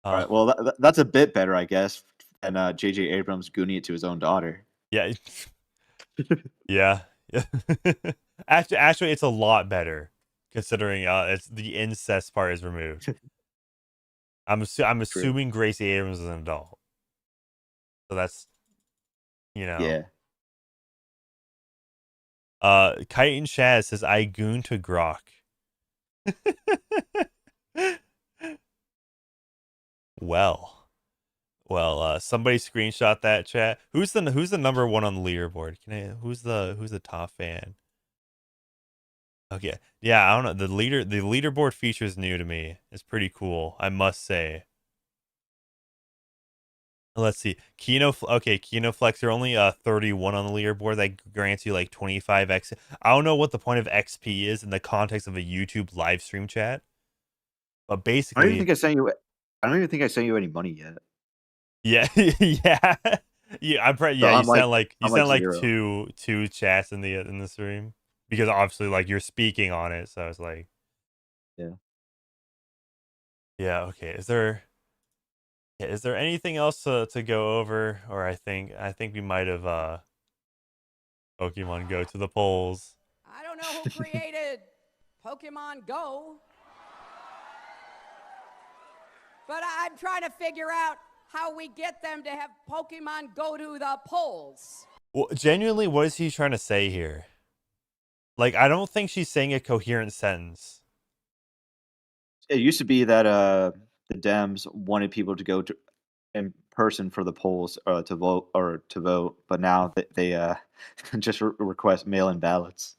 All right. Well, that's a bit better, I guess, than J.J. Abrams gooning it to his own daughter. Yeah. Yeah. Actually, it's a lot better considering it's the incest part is removed. I'm assuming Gracie Abrams is an adult, so that's Yeah. Kite and Shaz says I goon to Grok. Somebody screenshot that chat. Who's the number one on the leaderboard? Who's the top fan? Okay. Yeah, I don't know. The leaderboard feature is new to me. It's pretty cool, I must say. Let's see. Kinoflex, you're only 31 on the leaderboard. That grants you like 25x. I don't know what the point of XP is in the context of a YouTube live stream chat. But I don't even basically, think I sent you. I don't even think I sent you any money yet. yeah, yeah. Yeah, So you sent I'm like like zero. two chats in the stream because obviously like you're speaking on it, so it's like Yeah. yeah, okay. Is there anything else to go over? Or I think we might have Pokemon Go to the polls. I don't know who created Pokemon Go, but I'm trying to figure out how we get them to have Pokemon go to the polls. Well, genuinely, what is he trying to say here? Like, I don't think she's saying a coherent sentence. It used to be that the Dems wanted people to go to in person for the polls to vote, but now they just request mail-in ballots.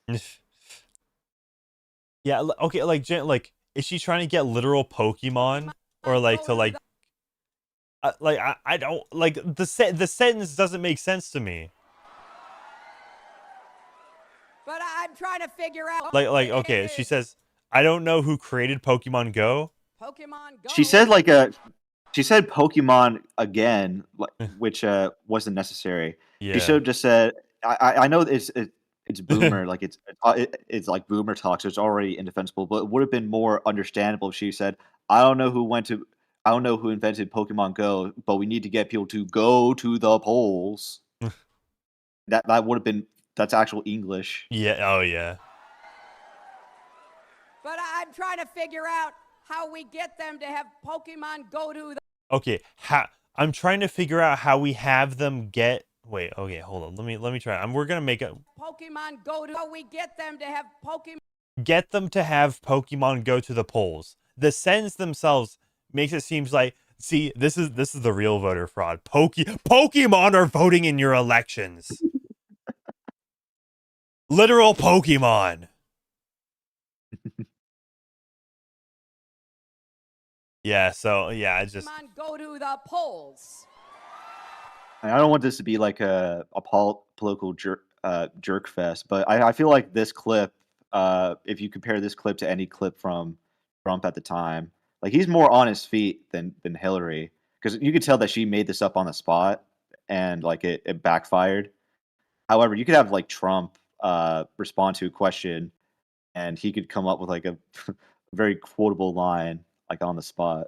Yeah, okay, like is she trying to get literal Pokemon or like to like I don't like the sentence doesn't make sense to me. But I'm trying to figure out. Like okay, she says I don't know who created Pokemon Go. Pokemon Go. She said she said Pokemon again, which wasn't necessary. Yeah. She should have just said I know it's boomer, like it's like boomer talk, so it's already indefensible. But it would have been more understandable if she said, I don't know who invented Pokemon Go, but we need to get people to go to the polls. that would have been that's actual English. Yeah. Oh yeah. But I'm trying to figure out how we get them to have Pokemon go to the. Okay. I'm trying to figure out how we have them get. Wait. Okay. Hold on. Let me try. We're gonna make a Pokemon go to. How we get them to have Pokemon. Get them to have Pokemon go to the polls. The sentence themselves makes it seems like, see, this is the real voter fraud. Pokemon are voting in your elections. Literal Pokemon. Yeah, so yeah, I just Pokemon go to the polls. I don't want this to be like a political jerk fest, but I feel like this clip, if you compare this clip to any clip from Trump at the time, like he's more on his feet than Hillary, because you could tell that she made this up on the spot and like it backfired. However, you could have like Trump respond to a question and he could come up with like a very quotable line like on the spot.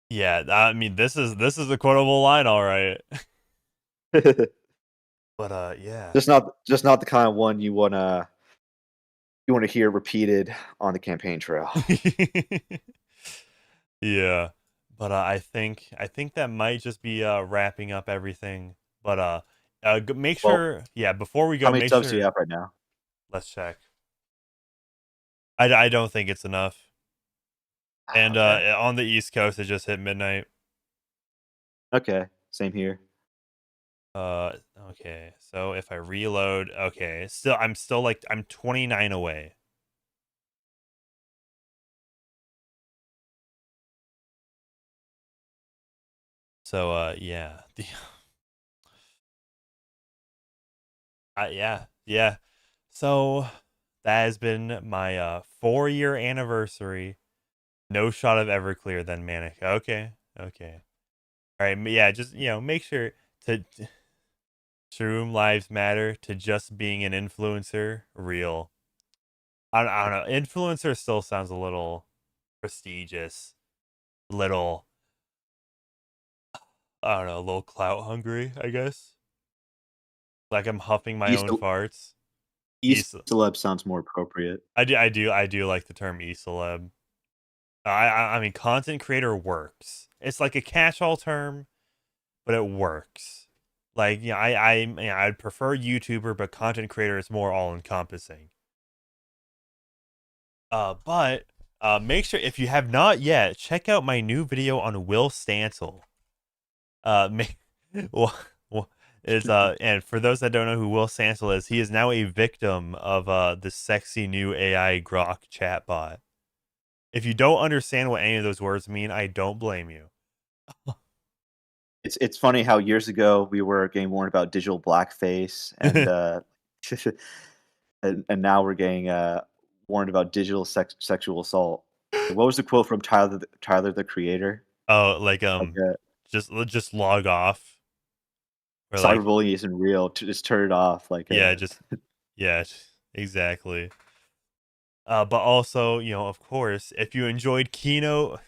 yeah, I mean this is a quotable line, all right. But yeah. Just not the kind of one you wanna hear repeated on the campaign trail. Yeah. But I think that might just be wrapping up everything. But make sure before we go, How many make subs sure do you have right now? let's check. I don't think it's enough. And Okay. on the East Coast it just hit midnight. Okay, same here. Okay. So if I reload, okay. I'm still like I'm 29 away. So yeah. Yeah. So that has been my 4-year anniversary. No shot of Everclear then Manic. Okay. All right. Yeah, just make sure to Shroom Lives Matter to just being an influencer real. I don't know. Influencer still sounds a little prestigious. Little I don't know, a little clout hungry, I guess. Like I'm huffing my own farts. E-celeb sounds more appropriate. I do like the term e-celeb. I mean, content creator works. It's like a catch-all term, but it works. Like, I'd prefer YouTuber, but content creator is more all-encompassing. But Make sure if you have not yet, check out my new video on Will Stancil. Make, well, is and for those that don't know who Will Stancil is, he is now a victim of the sexy new AI Grok chatbot. If you don't understand what any of those words mean, I don't blame you. It's funny how years ago we were getting warned about digital blackface, and and now we're getting warned about digital sexual assault. What was the quote from Tyler the Creator? Oh, like Like, just log off, or like cyberbullying isn't real. Just turn it off. Like, yeah, exactly. But also, of course, if you enjoyed Kino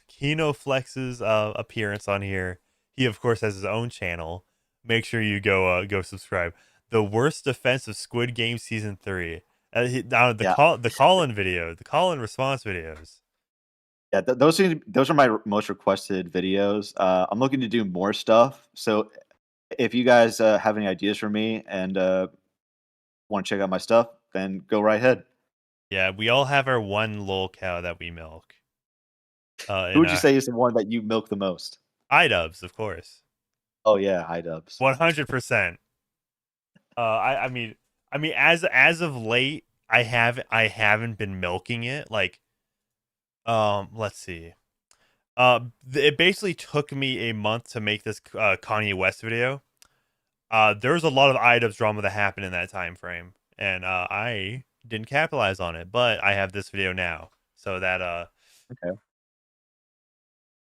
Flex's appearance on here, he of course has his own channel. Make sure you go subscribe. The worst defense of Squid Game season 3. The call-in video, the call-in response videos. Yeah, those are my most requested videos. I'm looking to do more stuff. So if you guys have any ideas for me and want to check out my stuff, then go right ahead. Yeah, we all have our one lol cow that we milk. Who would you say is the one that you milk the most? iDubbbz, of course. Oh yeah, iDubbbz. 100%. I mean, as of late, I haven't been milking it. Like, let's see. It basically took me a month to make this Kanye West video. There was a lot of iDubbbz drama that happened in that time frame, and I didn't capitalize on it. But I have this video now, so that Okay.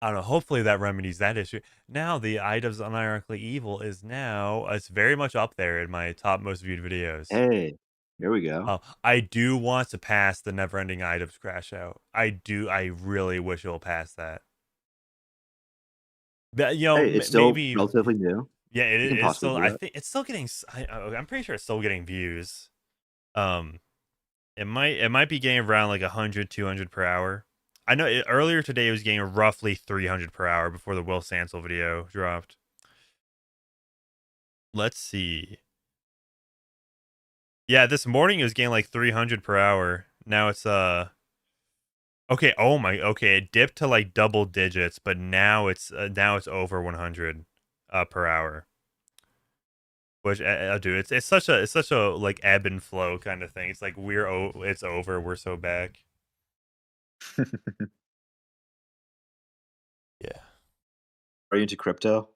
I don't know. Hopefully that remedies that issue. Now the iDubbbz Unironically Evil is now it's very much up there in my top most viewed videos. Hey, here we go. I do want to pass the Neverending iDubbbz Crash Out. I really wish it'll pass that. But, Hey, it's still maybe relatively new. yeah, You can it's possibly still. do I that. think it's still getting. I'm pretty sure it's still getting views. It might be getting around like 100, 200 per hour. I know earlier today it was getting roughly 300 per hour before the Will Sansel video dropped. Let's see. Yeah, this morning it was getting like 300 per hour. Now it's okay. Okay, it dipped to like double digits, but now it's over 100 per hour. Which dude, it's such a like ebb and flow kind of thing. It's like it's over, we're so back. Yeah. Are you into crypto?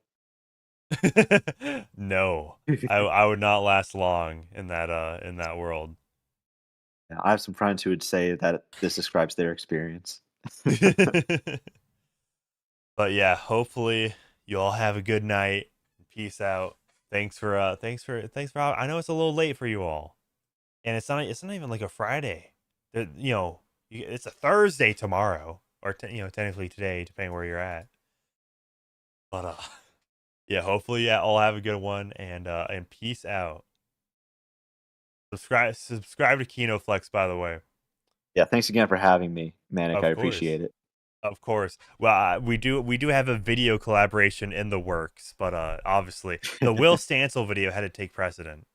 No. I would not last long in that world. Yeah, I have some friends who would say that this describes their experience. But yeah, hopefully you all have a good night. Peace out. Thanks for I know it's a little late for you all. And it's not even like a Friday. It's a Thursday tomorrow or technically today depending where you're at. But yeah, hopefully all have a good one and peace out. Subscribe to KinoFlex, by the way. Yeah, thanks again for having me, Manic. Of I course. appreciate it. Of course. Well, we do have a video collaboration in the works, but obviously the Will Stancil video had to take precedent.